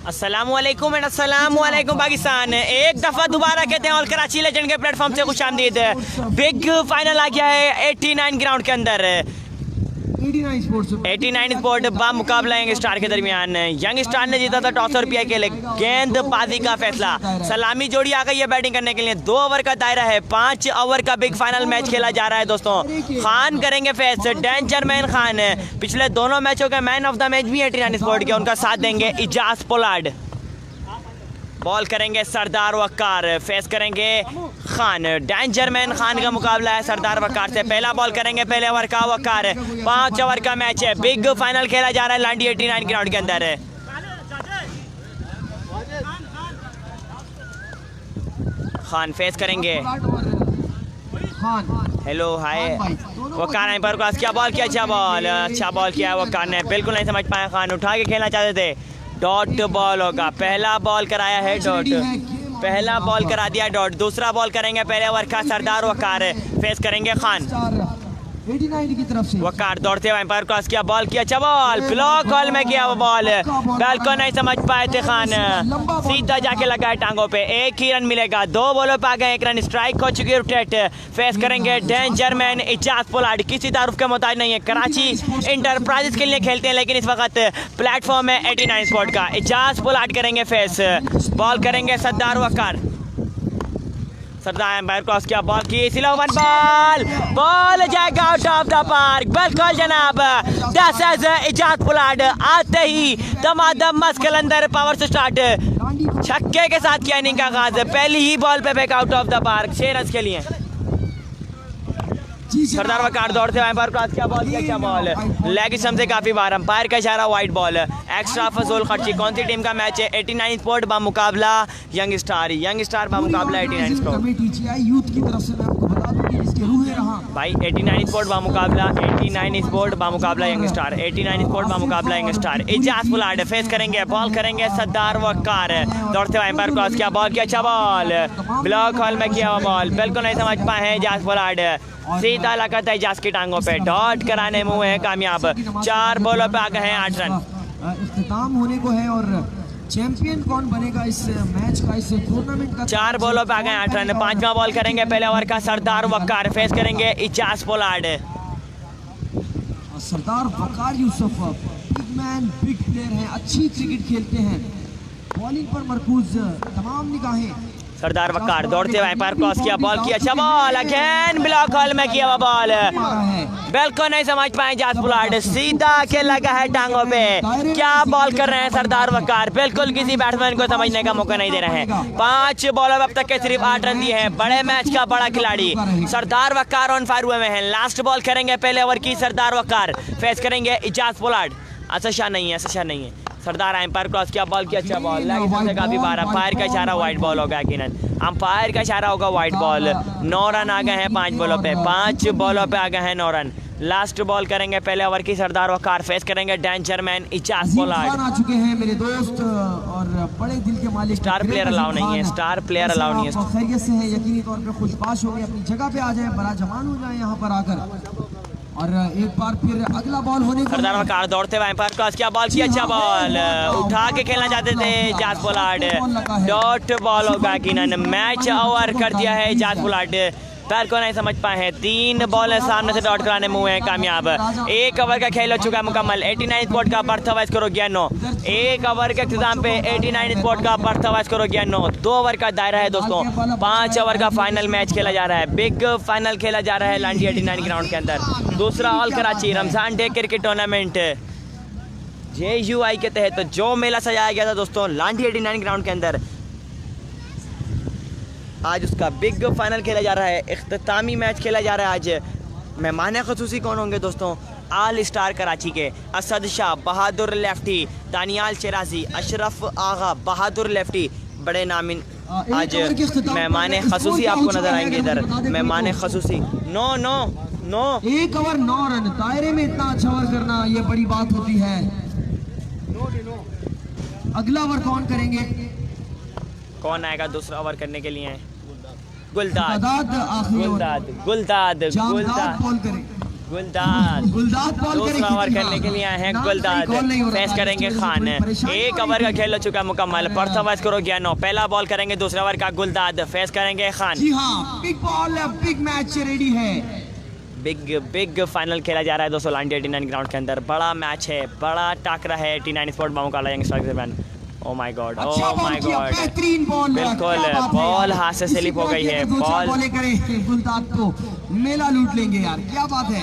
अस्सलामुअलैकुम एंड अस्सलामुअलैकुम पाकिस्तान। एक दफ़ा दोबारा कहते हैं और कराची लेजेंड के प्लेटफॉर्म से खुशामदीद। बिग फाइनल आ गया है 89 ग्राउंड के अंदर। 89 स्पोर्ट बा मुकाबला यंग स्टार के दरमियान। यंग स्टार ने जीता था टॉस और रुपया के लिए गेंदबाजी का फैसला। सलामी जोड़ी आ गई है बैटिंग करने के लिए। 2 ओवर का दायरा है, 5 ओवर का बिग फाइनल मैच खेला जा रहा है दोस्तों। खान करेंगे फेस डेंजर मैन खान। पिछले दोनों मैचों के मैन ऑफ द मैच भी 89 स्पोर्ट के, उनका साथ देंगे इजाज पोलार्ड। बॉल करेंगे सरदार वक्कार, फेस करेंगे खान। डेंजर मैन खान का मुकाबला है सरदार वक्कार से। पहला बॉल करेंगे पहले ओवर का वक्कार। 5 ओवर का मैच है, बिग फाइनल खेला जा रहा है लांडी 89 ग्राउंड के अंदर। खान फेस करेंगे। हेलो हाय वक्कार पर क्रॉस किया, बॉल किया, अच्छा बॉल किया वक्कार ने। बिल्कुल नहीं समझ पाया खान, उठा के खेलना चाहते थे। डॉट बॉल होगा, पहला बॉल कराया है डॉट, पहला बॉल करा दिया डॉट। दूसरा बॉल करेंगे पहले ओवर का सरदार वक्कार, फेस करेंगे खान। 89 की तरफ से वक्कार दौड़ते हुए एम्पायर क्रॉस किया, बॉल किया, अच्छा बॉल ब्लॉक हॉल में किया वो बॉल। बॉल को नहीं समझ पाए थे खान, सीधा जाके लगा है टांगों पे। 1 ही रन मिलेगा। 2 बॉलों पे आ गए, 1 रन। स्ट्राइक हो चुकी है रोटेट। फेस करेंगे डेंजर मैन इजाज पोलार्ड। किसी तारुफ के मोहताज नहीं है, कराची इंटरप्राइजेस के लिए खेलते हैं, लेकिन इस वक्त प्लेटफॉर्म है 89 स्पोर्ट का। इजाज पोलार्ड करेंगे फेस। बॉल करेंगे सरदार वक्कार। सरदार एम्पायर क्रॉस किया, बॉल की स्लो वन बॉल, बॉल जाएगा आउट ऑफ द पार्क। बिल्कुल जनाब, दिस इज इजाज पोलार्ड। आते ही दमादम मस्कल अंदर पावर से स्टार्ट, छक्के के साथ किया इनिंग का आगाज। पहली ही बॉल पे फेंक out of the park, 6 run के लिए। सरदार वक्कार दौड़ते हुए एम्पायर क्रॉस किया, बॉल किया, क्या बॉल लेग स्टंप से काफी बार। अंपायर का इशारा वाइड बॉल। एक्स्ट्रा फजूल खर्ची। कौन सी टीम का मैच है? 89 स्पोर्ट बा मुकाबला यंग स्टार। यंग स्टार बा मुकाबला 89 स्पोर्ट। यूथ की तरफ से मैं आपको बता दूं कि इसके रूहे रहा भाई 89 स्पोर्ट बा मुकाबला 89 स्पोर्ट बा मुकाबला यंग स्टार। 89 स्पोर्ट बा मुकाबला young star. Ijaz Pollard face करेंगे, बॉल करेंगे सरदार वक्कार। दौड़ते हुए एम्पायर क्रॉस किया, बॉल किया, अच्छा बॉल ब्लॉक हॉल में किया हुआ बॉल। बिल्कुल नहीं समझ पाए हैं इजाज पोलार्ड, सीधा लगा था इजाज की टांगों पे। डॉट कराने मुंह है कामयाब। 4 बॉलों पे आ गए हैं 8 रन। इख्तिताम होने को है और चैंपियन कौन बनेगा इस मैच का, इस टूर्नामेंट का। 4 बॉलों पे आ गए 8 रन। 5वां बॉल करेंगे पहले ओवर का सरदार वक्कार, फेस करेंगे इजाज पोलार्ड। सरदार Waqar Yousuf big man, big player हैं, अच्छी क्रिकेट खेलते हैं। बॉलिंग पर मरकूज तमाम निगाहें। सरदार वक्कार दौड़ते हुए एम्पायर क्रॉस किया, बॉल किया, अच्छा बॉल अगेन ब्लॉक हॉल में किया हुआ बॉल। बिल्कुल नहीं समझ पाए इजाज पोलार्ड, सीधा के लगा है टांगों पे। क्या बॉल कर रहे हैं सरदार वक्कार, बिल्कुल किसी बैट्समैन को समझने का मौका नहीं दे रहे हैं। 5 बॉलों में अब तक के सिर्फ 8 रन दिए हैं। बड़े मैच का बड़ा खिलाड़ी सरदार वक्कार ऑन फायर हुए हैं। लास्ट बॉल करेंगे पहले ओवर की सरदार वक्कार, फेस करेंगे इजाज पोलार्ड। अच्छा नहीं है सरदार एम्पायर क्रॉस किया, बॉल किया, अच्छा बॉल लेग स्टंप से काफी बार। अंपायर का इशारा वाइड बॉल होगा यकीनन, अंपायर का इशारा होगा वाइड बॉल। 9 रन आ गए हैं 5 बॉलों पे। 5 बॉलों पे आ गए हैं 9 रन। लास्ट बॉल करेंगे पहले ओवर की सरदार वक्कार, फेस करेंगे डेंजर मैन इजाज पोलार्ड। आ चुके हैं मेरे दोस्त और बड़े दिल के मालिक। स्टार प्लेयर अलाउ नहीं है, स्टार प्लेयर अलाउ नहीं है। खैरियत से है, यकीनी तौर पे खुशबाश हो गए, अपनी जगह पे आ जाए, बड़ा जवान हो जाए यहाँ पर आकर। और एक बार फिर अगला बॉल होने को सरदार वक्कार दौड़ते हुए एम्पायर क्रॉस किया, बॉल किया, अच्छा बॉल उठा के खेलना चाहते थे इजाज पोलार्ड। डॉट बॉल होगा यकीनन। मैच ओवर कर दिया है इजाज पोलार्ड। पैर को नहीं समझ पाए हैं। 3 बॉल सामने से डॉट कराने मुंह है कामयाब। 1 ओवर का खेल हो चुका है मुकम्मल। 89 स्पोर्ट का बर्थ वाइज करो 9। 1 ओवर के इख्तिताम पे 89 स्पोर्ट का बर्थ वाइज करो 9। 2 ओवर का दायरा है दोस्तों। 5 ओवर का फाइनल मैच खेला जा रहा है। बिग फाइनल खेला जा रहा है लांडी 89 ग्राउंड के अंदर। दूसरा all Karachi Ramzan day cricket tournament JUI के तहत जो मेला सजाया गया था दोस्तों लांडी 89 ग्राउंड के अंदर, आज उसका बिग फाइनल खेला जा रहा है। इख्तितामी मैच खेला जा रहा है आज। मेहमान ख़ुसूसी कौन होंगे दोस्तों? ऑल स्टार कराची के असद शाह, बहादुर लेफ्टी, दानियाल चिराजी, अशरफ आगा, बहादुर लेफ्टी, बड़े नामिन आज मेहमान ख़ुसूसी आपको नजर आएंगे इधर। मेहमान ख़ुसूसी। No 1 over 9 run. दायरे में इतना अच्छा ओवर करना ये बड़ी बात होती है। अगला ओवर कौन करेंगे? कौन आएगा दूसरा ओवर करने के लिए? गुलदाद गुलदाद बॉल करें। गुलदाद बॉल दूसरा ओवर खेलने के लिए आए हैं गुलदाद। फेस करेंगे खान। एक ओवर का खेल हो चुका मुकम्मल। परथवा स्कोर हो गया 9। पहला बॉल करेंगे दूसरा ओवर का गुलदाद। फेस करेंगे खान। जी हाँ, big ball, big match ready है। बिग फाइनल खेला जा रहा है दोस्तों लांडी 89 ग्राउंड के अंदर। बड़ा मैच है, बड़ा टाकरा है 89 स्पोर्ट बामू काला यंग स्टार के दरमियान। ओ my God, oh my God, बेहतरीन बॉल, बिल्कुल बॉल हाथ से स्लिप हो गई है। बॉल गुलदाद तो मेला लूट लेंगे यार, क्या बात है।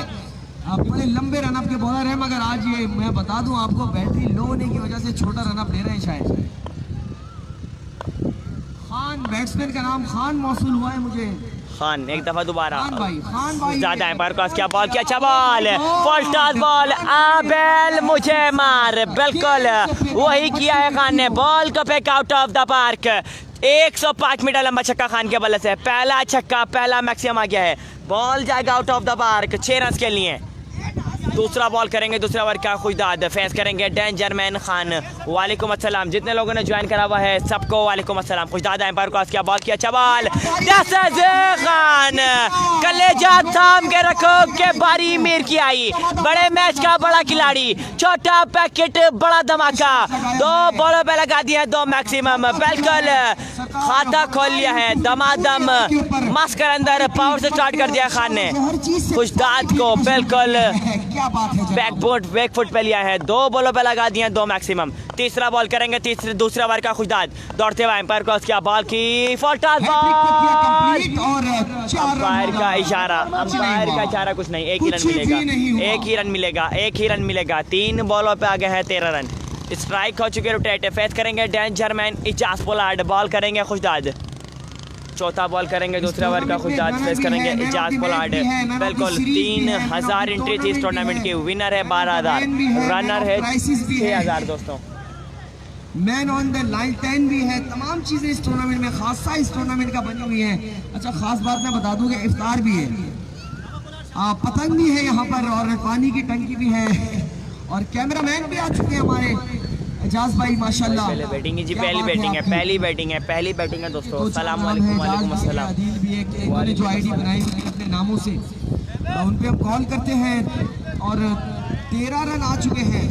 आप बड़े लंबे रनअप के बॉलर हैं, मगर आज ये मैं बता दूं आपको, बैटरी लो होने की वजह से छोटा रनअप ले रहे हैं शायद। खान, बैट्समैन का नाम खान मौसूल हुआ है मुझे। खान एक दफा दोबारा खान भाई ज्यादा एम्पायर क्रॉस किया। बॉल किया, अच्छा बॉल, फर्स्ट टॉस बॉल। आबेल मुझे मार, बिल्कुल वही किया है खान ने। बॉल को फेंक out of the park. 105 metre लंबा छक्का खान के बल्ले से। पहला छक्का, पहला मैक्सिमम आ गया है। बॉल जाएगा out of the park 6 run के लिए। दूसरा बॉल करेंगे दूसरा ओवर का खुदाद। फेस करेंगे डेंजरमैन खान। वालेकुम अस्सलाम, जितने लोगों ने ज्वाइन करा हुआ है सबको वालेकुम अस्सलाम। खुदाद एम्पायर क्रॉस किया, बॉल किया, अच्छा बॉल। खान कलेजा थाम के रखो के बारी मीर की आई। बड़े मैच का बड़ा खिलाड़ी, छोटा पैकेट बड़ा धमाका। 2 बॉलों पे लगा दिया 2 मैक्सिमम। बिल्कुल खाता खोल लिया है दमादम। मस्क के अंदर पावर से स्टार्ट कर दिया खान ने खुशदाद को। बिल्कुल बैक फुट पे लिया है। 2 बॉलों पे लगा दिए 2 मैक्सिमम। तीसरा बॉल करेंगे दूसरा ओवर का खुशदाद। दौड़ते हुए एम्पायर क्रॉस किया, बॉल की फॉल्टास बॉल। अंपायर का इशारा, अंपायर का इशारा कुछ नहीं। एक ही रन मिलेगा, एक ही रन मिलेगा, एक ही रन मिलेगा। 3 बॉलों पे आगे है 13 रन। स्ट्राइक हो चुके रोटेट। फेस करेंगे डेंजरमैन इजाज पोलार्ड। बॉल करेंगे खुशदाद। चौथा बॉल करेंगे दूसरा ओवर का खुशदाद। फेस करेंगे इजाज पोलार्ड। बिल्कुल 3000 एंट्री थी इस टूर्नामेंट की। विनर है 12,000, रनर है 6,000 दोस्तों। मैन ऑन द लाइन 10 भी है। तमाम चीजें इस टूर्नामेंट में, खासा इस टूर्नामेंट का बनी हुई है। अच्छा, खास बात मैं बता दूं कि इफ्तार भी है, पतंग भी है यहाँ पर, और पानी की टंकी भी है, और कैमरामैन भी आ चुके हैं हमारे एजाज भाई माशाल्लाह। पहले बैटिंग है जी, पहली बैटिंग है, पहली बैटिंग है, पहली बैटिंग है दोस्तों। अस्सलाम वालेकुम। वालेकुम अस्सलाम। आदिल भी है कि इन्होंने जो आईडी बनाई हुई है अपने नामों से, उन पे हम कॉल करते हैं, और 13 रन आ चुके हैं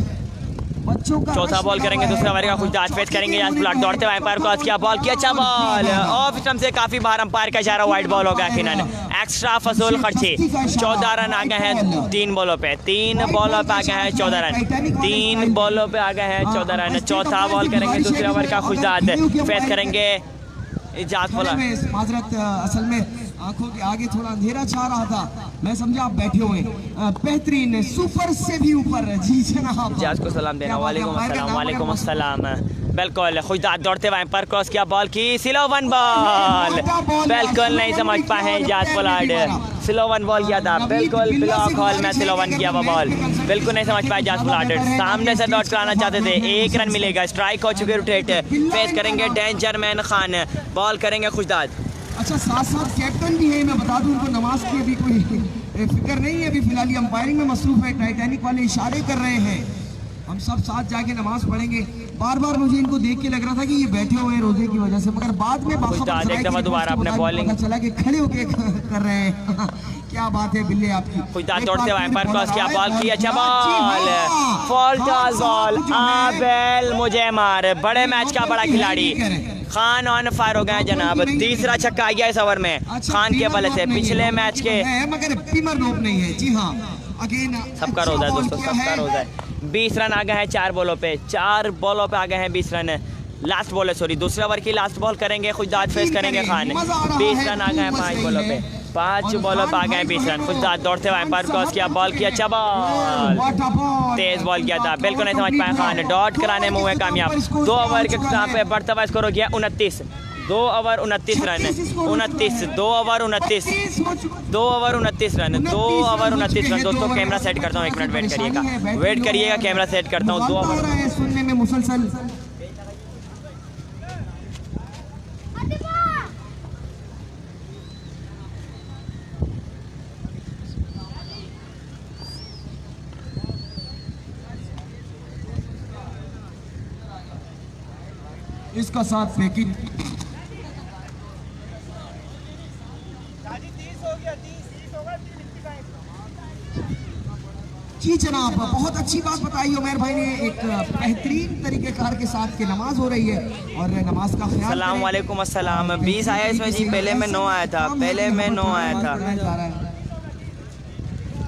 बच्चों का। चौथा बॉल करेंगे दूसरा ओवर का खुशदाद। फेस करेंगे यास ब्लॉक। दौड़ते हुए एम्पायर क्रॉस किया, बॉल किया, अच्छा बॉल। ऑफ स्टंप से काफी बार एम्पायर का इशारा, वाइड बॉल हो गया यकीनन। एक्स्ट्रा फसूल खर्ची। 14 रन आ गए हैं 3 बॉलों पे। 3 बॉलों पे आ गए हैं 14 रन। 3 बॉलों पे आ गए हैं 14 रन। चौथा बॉल करेंगे दूसरे ओवर का खुशदाद। फेस करेंगे इजाज पोलार्ड। माजरत, असल में आंखों के आगे थोड़ा अंधेरा छा रहा था, मैं समझा आप बैठे हुए। बेहतरीन, सुपर से भी ऊपर जी जनाब। इजाज को सलाम देना। वालेकुम अस्सलाम। वालेकुम अस्सलाम। बिल्कुल खुशदाद दौड़ते हुए एम्पायर क्रॉस किया, बॉल की स्लो 1 बॉल। बिल्कुल नहीं समझ पाए इजाज पोलार्ड। स्लो 1 बॉल किया था, बिल्कुल ब्लॉक हॉल में स्लो 1 किया हुआ बॉल। बिल्कुल नहीं समझ पाए इजाज पोलार्ड। सामने से डॉट कराना चाहते थे। 1 रन मिलेगा। स्ट्राइक हो चुके रोटेट। फेस करेंगे डेंजरमैन खान। बॉल करेंगे खुशदाद। अच्छा, साथ साथ कैप्टन भी है, मैं बता दूं उनको नमाज की अभी कोई फिक्र नहीं है। अभी फिलहाल ये अंपायरिंग में मसरूफ है। टाइटैनिक वाले इशारे कर रहे हैं, हम सब साथ जाके नमाज पढ़ेंगे। बार बार मुझे इनको देख के लग रहा था कि ये बैठे हुए हैं रोजे की वजह से, मगर बाद में दोबारा अपने बॉलिंग चला के खड़े होके कर रहे हैं। क्या बात है बिल्ले आपकी। खुशदाद दौड़ते हुए एम्पायर क्रॉस किया, बॉल की, अच्छा बॉल। फॉल्टास बॉल। आबेल मुझे मार। बड़े मैच का बड़ा खिलाड़ी खान ऑन फायर हो गए जनाब। तीसरा छक्का आ गया इस ओवर में खान के बल्ले से। पिछले मैच के मगर पीमर रोप नहीं है। जी हाँ, अगेन सबका रोजा है दोस्तों, सबका रोजा है। 20 रन आ गए हैं 4 बॉलों पे। 4 बॉलों पे आ गए हैं 20 रन। लास्ट बॉल है, सॉरी दूसरे ओवर की लास्ट बॉल करेंगे खुशदाद। फेस करेंगे खान। 20 रन आ गए हैं 5 बॉलों पे। 5 बॉलों पे आ गए 20 रन। खुशदाद दौड़ते हुए एम्पायर क्रॉस किया, बॉल किया, अच्छा बॉल। तेज बॉल किया था, बिल्कुल नहीं समझ पाया खान। डॉट कराने में हुए कामयाब। 2 ओवर के यहाँ पे बढ़ता हुआ स्कोर हो गया 29। 2 over 29 run. 29, 2 over 29, 2 over 29 run, 2 over 29 run. दोस्तों कैमरा सेट करता हूँ, 1 मिनट वेट करिएगा, वेट करिएगा, कैमरा सेट करता हूँ। 2 ओवर सुनने में मुसलसल। इसका साथ पैकिंग जी जनाब, बहुत अच्छी बात बताई उमर भाई ने, एक बेहतरीन तरीकेकार के साथ कि नमाज हो रही है और नमाज का ख्याल अस्सलाम वालेकुम। अस्सलाम 20 आया इसमें जी, पहले में 9 आया था, पहले में 9 आया था।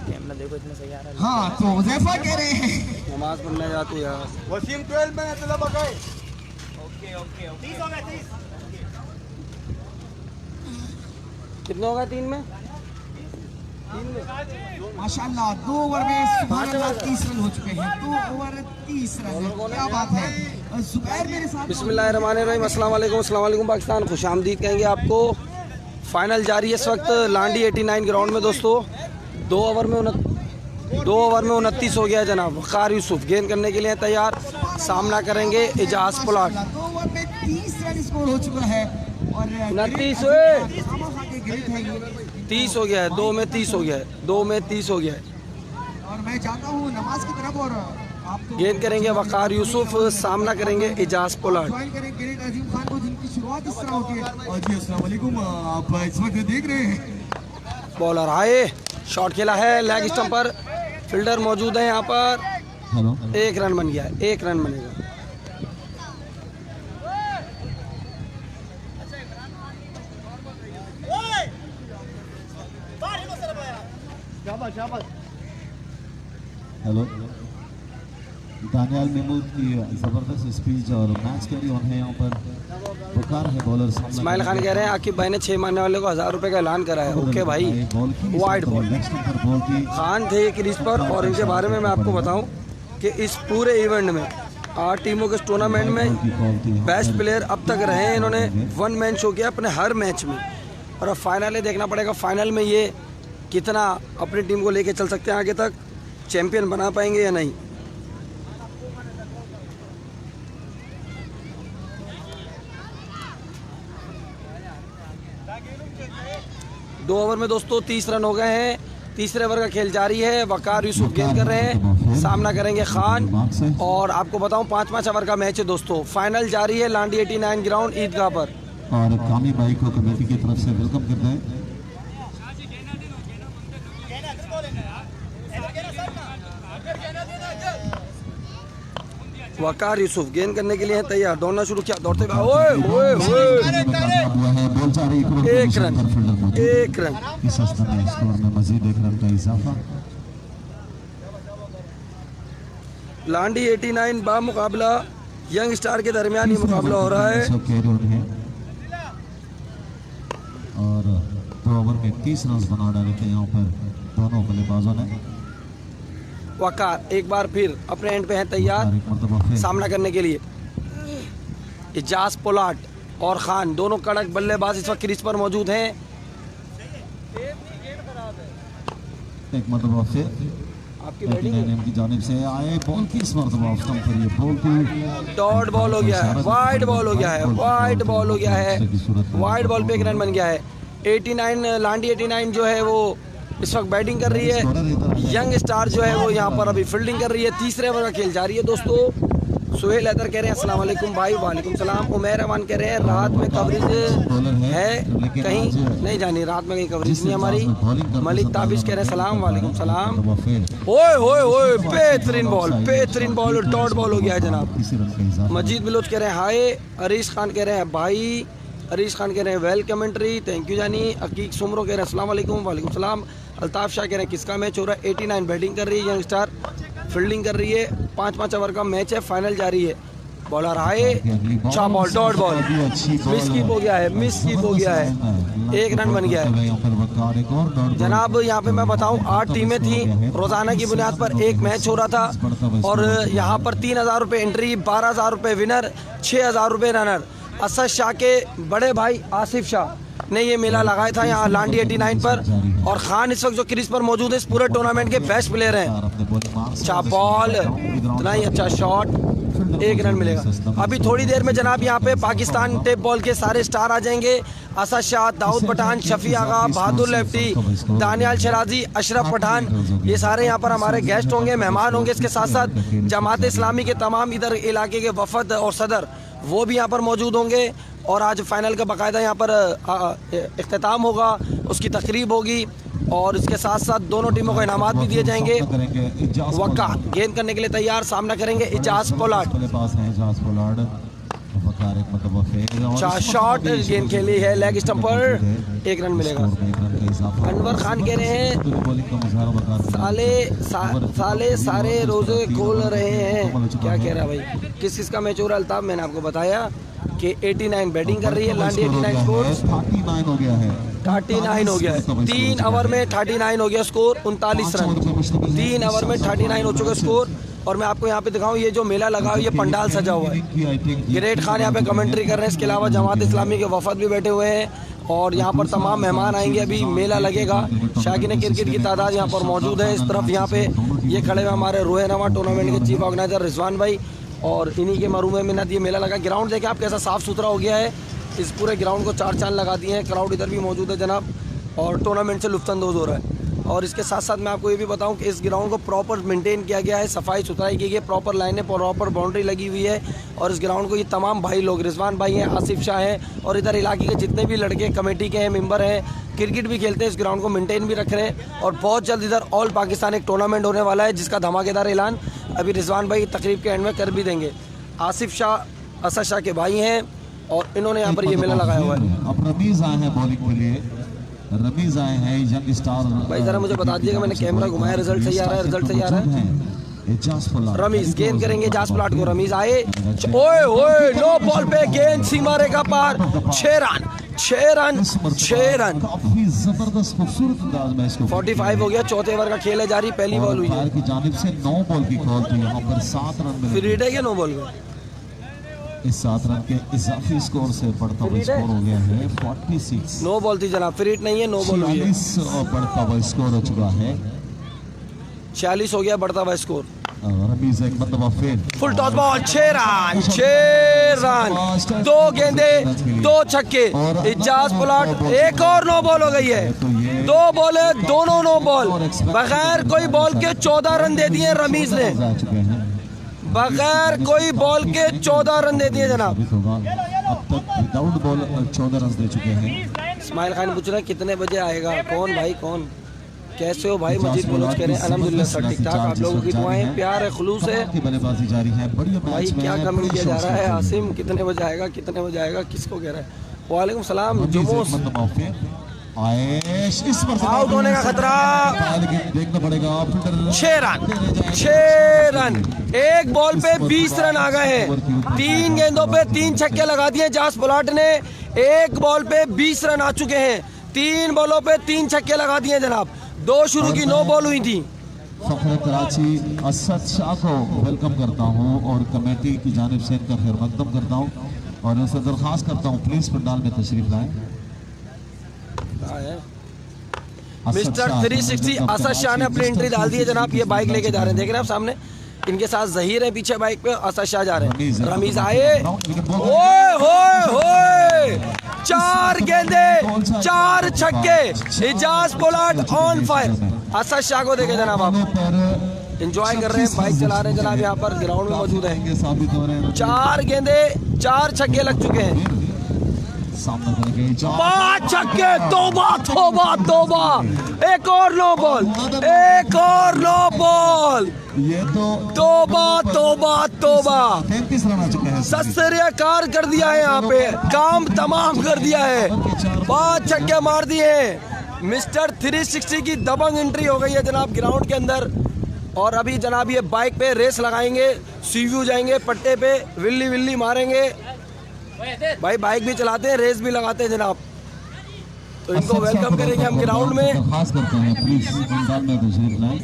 कैमरा देखो इतना सही आ रहा है। हाँ तो हुज़ैफा कह रहे हैं नमाज पढ़ने जाते यार। वसीम 12 में मतलब बकाए ओके ओके ओके। कितने होगा 3 में? माशाल्लाह 2 ओवर में सुभान अल्लाह 30 रन हो चुके हैं। 2 ओवर 30 रन, क्या बात है। जुबैर मेरे साथ बिस्मिल्लाहिर्रहमानिर्रहीम। अस्सलाम वालेकुम, अस्सलाम वालेकुम पाकिस्तान, खुशामदीद कहेंगे आपको। फाइनल जारी है इस वक्त लांडी 89 ग्राउंड में दोस्तों। 2 ओवर में 29 हो गया है जनाब। वक़ार यूसुफ गेंद करने के लिए तैयार, सामना करेंगे एजाज पुलाट। 2 ओवर में 30 रन स्कोर हो चुका है और 29 30 हो गया है। 2 में 30 हो गया है। 2 में 30 हो गया है। और मैं जाता हूँ नमाज की तरफ और आपको गेंद करेंगे वक़ार यूसुफ, सामना करेंगे एजाज पुलाट। ज्वाइन करें ग्रेट अजीम खान को, जिनकी शुरुआत इस तरह होती है। और जी अस्सलाम वालेकुम, आप इस वक्त देख रहे हैं बॉलर आए, शॉट खेला है लेग स्टंप पर, फील्डर मौजूद है यहाँ पर। 1 रन बन गया है, 1 रन बनेगा। हेलो, दानियाल महमूद की ज़बरदस्त स्पीच और मैच कैरी ऑन है यहाँ पर। वकार है बॉलर इस्माइल खान कह रहे हैं आकिब भाई ने 6 मारने वाले को 1000 रुपए का ऐलान करा है। ओके भाई, वाइड बॉल खान थे क्रीज पर। और इनके बारे में मैं आपको बताऊं कि इस पूरे इवेंट में 8 टीमों के इस टूर्नामेंट में बेस्ट प्लेयर अब तक रहे हैं। इन्होंने 1 मैन शो किया अपने हर मैच में। और अब फाइनल है, देखना पड़ेगा फाइनल में ये कितना अपनी टीम को लेके चल सकते हैं आगे तक, चैंपियन बना पाएंगे या नहीं। दो ओवर में दोस्तों 30 रन हो गए हैं। तीसरे ओवर का खेल जारी है। वकार यूसुफ गेंद कर रहे हैं, सामना करेंगे खान। और आपको बताऊं 5-5 ओवर का मैच है दोस्तों। फाइनल जारी है लांडी 89 ग्राउंड ईदगाह पर। और कामी भाई को कमेटी की तरफ से वेलकम करते हैं। वकार यूसुफ गेंद करने के लिए तैयार, दौड़ना शुरू किया, दौड़ते हुए ओए ओए ओए 1 रन, 1 रन। इस स्कोर में मजीद 1 रन का इजाफा। लांडी 89 बा मुकाबला यंग स्टार के दरमियान ही मुकाबला हो रहा है। और 2 ओवर में 30 रन बना डाले थे यहाँ पर दोनों बल्लेबाजों ने। वकार एक बार फिर अपने एंड पे है तैयार, सामना करने के लिए। एजाज पोलाट और खान दोनों कड़क बल्लेबाज इस वक्त क्रीज पर मौजूद हैं। एक मरतबा फिर आपकी बैटिंग की जानिब से आए बॉल की इस मरतबा स्टंप पर ये बॉल की डॉट बॉल हो गया है, वाइड बॉल हो गया है, वाइड बॉल हो गया है। वाइड बॉल पे 1 रन बन गया है। 89 लांडी 89 जो है वो इस वक्त बैटिंग कर रही है। यंग स्टार जो है वो यहाँ पर अभी फील्डिंग कर रही है। तीसरे ओवर का खेल जारी है दोस्तों। सुहेल हैदर कह रहे हैं अस्सलाम वालेकुम भाई। वालेकुम सलाम। उमैर रहमान कह रहे हैं रात में कवरेज है कहीं नहीं जानी, रात में कहीं कवरेज नहीं हमारी। मलिक ताबिश कह रहे हैं सलाम वालेकुम सलाम। ओए ओए ओए बेहतरीन बॉल, बेहतरीन बॉल, डॉट बॉल हो गया है जनाब। मजीद बिलोच कह रहे हैं हाय। अरीश खान कह रहे हैं भाई। अरीश खान कह रहे हैं वेल कमेंट्री, थैंक यू जानी। अकीक सुमरो कह रहे हैं अस्सलाम वालेकुम। वालेकुम सलाम। अल्ताफ शाह कह रहे हैं किसका मैच हो रहा है? 89 बैटिंग कर रही है, यंग स्टार फील्डिंग कर रही है। 5-5 ओवर का मैच है, फाइनल जारी है। बॉलर आए, अच्छा बॉल, डॉट बॉल, मिसकीप हो गया है, मिसकीप हो गया है। 1 रन बन गया है जनाब। यहाँ पे मैं बताऊं 8 टीमें थी, रोजाना की बुनियाद पर एक मैच हो रहा था। और यहाँ पर 3000 रुपये एंट्री, 12000 रुपये विनर, 6000 रुपये रनर। असद शाह के बड़े भाई आसिफ शाह ने ये मेला लगाया था यहाँ लांडी 89 पर। और खान इस वक्त जो क्रीज पर मौजूद है, इस पूरे टूर्नामेंट के बेस्ट प्लेयर हैं। अच्छा बॉल, इतना ही अच्छा शॉट, 1 रन मिलेगा। अभी थोड़ी देर में जनाब यहाँ पे पाकिस्तान टेप बॉल के सारे स्टार आ जाएंगे। असद शाह, दाऊद पठान, शफी आगा, बहादुर लेफ्टी, दानियाल शराजी, अशरफ पठान, ये सारे यहाँ पर हमारे गेस्ट होंगे, मेहमान होंगे। इसके साथ साथ जमात इस्लामी के तमाम इधर इलाके के वफद और सदर वो भी यहाँ पर मौजूद होंगे। और आज फाइनल का बाकायदा यहाँ पर इख्तिताम होगा, उसकी तकरीब होगी। और इसके साथ साथ दोनों टीमों को इनामात भी दिए जाएंगे। करेंगे इजाज वकार गेंद करने के लिए तैयार, सामना करेंगे इजाज पोलार्ड। अपने पास है इजाज पोलार्ड। वकार एक मतलब फेर और चार शॉट गेंद खेली है लेग स्टंप पर, 1 रन मिलेगा। अनवर खान कह रहे हैं बॉलिंग का मुजाहरा वकार साले सारे रोजे खोल रहे हैं। क्या कह रहा है भाई, किस का मैच हो रहा है अल्ताफ? मैंने आपको बताया कि 89 बैटिंग कर रही है लांडी 89 स्पोर्ट्स। 39 हो गया है, 39 हो गया है, 3 ओवर में 39 हो गया स्कोर, 39 रन। 3 ओवर में 39 हो चुका स्कोर। और मैं आपको यहाँ पे दिखाऊं, ये जो मेला लगा हुआ है, ये पंडाल सजा हुआ है। ग्रेट खान यहाँ पे कमेंट्री कर रहे हैं। इसके अलावा जमात इस्लामी के वफद भी बैठे हुए हैं और यहाँ पर तमाम मेहमान आएंगे। अभी मेला लगेगा। शायकीन क्रिकेट की तादाद यहाँ पर मौजूद है। इस तरफ यहाँ पे ये खड़े हुए हमारे रोहनवा टूर्नामेंट के चीफ ऑर्गेनाइजर रिजवान भाई, और इन्हीं के मरूम में ये मेला लगा। ग्राउंड देखें आप कैसा साफ़ सुथरा हो गया है। इस पूरे ग्राउंड को 4 चांद लगा दिए हैं। क्राउड इधर भी मौजूद है जनाब, और टूर्नामेंट से लुत्फानंदोज हो रहा है। और इसके साथ साथ मैं आपको ये भी बताऊं कि इस ग्राउंड को प्रॉपर मेंटेन किया गया है, सफाई सुथराई की गई है, प्रॉपर लाइनें, प्रॉपर बाउंड्री लगी हुई है। और इस ग्राउंड को ये तमाम भाई लोग, रिजवान भाई हैं, आसिफ शाह हैं, और इधर इलाके के जितने भी लड़के कमेटी के हैं, मेंबर हैं, क्रिकेट भी खेलते हैं, इस ग्राउंड को मेंटेन भी रख रहे हैं। और बहुत जल्द इधर ऑल पाकिस्तान एक टूर्नामेंट होने वाला है, जिसका धमाकेदार ऐलान अभी रिजवान भाई तकरीब के एंड में कर भी देंगे। आसिफ शाह असद शाह के भाई हैं और इन्होंने यहाँ पर ये मेला लगाया हुआ है। अब रमीज आए हैं बॉलिंग के लिए, रमीज आए हैं यंग स्टार। भाई जरा मुझे बता दीजिएगा, मैंने कैमरा घुमाया, रिजल्ट सही आ रहा है, रिजल्ट सही आ रहा है। रमीज गेंद करेंगे इजाज पोलार्ड को, रमीज आए, ओए ओए नो बॉल पे गेंद सीमा रेखा पार, 6 रन 6 रन 6 रन। काफी जबरदस्त खूबसूरत अंदाज में इसको 45 हो गया। चौथे ओवर का खेल है जारी, पहली बॉल हुई है की जानिब से 9 बॉल की कॉल थी। यहाँ पर 7 रन मिले। फ्री हिट है क्या नो बॉल में? इस 7 रन के इजाफी स्कोर से बढ़ता हुआ स्कोर हो गया है 46। नो बॉल थी जनाब, फ्री हिट नहीं है, नो बॉल हुई है। 46 बढ़ता हुआ स्कोर हो चुका है, 46 हो गया बढ़ता हुआ स्कोर। रमीज एक मतलब fail. Full toss ball, 6 run 6 run, 2 गेंदे 2 छक्के। इजाज पोलार्ड, एक और नो बॉल हो गई है। 2 बॉल है, दोनों नो बॉल, बगैर कोई बॉल के 14 रन दे दिए रमीज ने, बगैर कोई बॉल के 14 रन दे दिए जनाब। अब तक विदाउट बॉल 14 रन दे चुके हैं। इस्माइल खान पूछ रहे हैं कितने बजे आएगा, कौन भाई कौन, कैसे हो भाई? मजीद बोलच कह रहे हैं अल्हम्दुलिल्लाह सर ठीक ठाक, आप लोगों की दुआएं, प्यार है, खुलूस है। बल्लेबाजी जारी है, बढ़िया भाई मैच में क्या कमेंट किया जा रहा है? आसिम कितने बजे आएगा, कितने बजे आएगा, किसको कह रहा है? वालेकुम सलाम। जुमूस आउट होने का खतरा, देखना पड़ेगा। 6 रन 6 रन, एक बॉल पे 20 रन आ गए हैं। 3 गेंदों पे 3 छक्के लगा दिए इजाज पोलार्ड ने, एक बॉल पे 20 रन आ चुके हैं। 3 बॉलों पे 3 छक्के लगा दिए जनाब। 2 शुरू की 9 बॉल हुई थी। फखर कराची असद शाह को वेलकम करता हूँ और कमेटी की जानिब से इनका खैर मकदम करता हूँ और उनसे दरख्वास्त करता हूँ प्लीज पंडाल में तशरीफ लाएं। मिस्टर 360 असद शाह ने अपनी एंट्री डाल दी है जनाब। ये बाइक लेके जा रहे हैं, देख रहे हैं आप सामने, इनके साथ जहीर है पीछे बाइक पे, असद शाह जा रहे हैं। रमीज आए, ओए होए होए, 4 गेंदे 4 छक्के, Ijaz Pollard on fire. Asad Shah को देखे जनाब, आप एंजॉय कर रहे हैं, बाइक चला रहे हैं जनाब, यहाँ पर ग्राउंड में मौजूद है। 4 गेंदे 4 छक्के लग चुके हैं, 5 छक्के, तौबा तौबा तौबा, एक और नो बॉल, एक और नो बॉल, ये तो तौबा तौबा तौबा। 33 रन आ चुके हैं। सत्सर्यकार कर दिया है, यहाँ पे काम तमाम कर दिया है, 5 छक्के मार दिए हैं। मिस्टर 360 की दबंग एंट्री हो गई है जनाब ग्राउंड के अंदर। और अभी जनाब ये बाइक पे रेस लगाएंगे, सीव्यू जाएंगे पट्टे पे, विल्ली विल्ली मारेंगे। भाई बाइक भी चलाते हैं, रेस भी लगाते हैं जनाब, तो इनको वेलकम करेंगे हम ग्राउंड में। खास करते हैं प्लीज पंडाल में तशरीफ लाएं।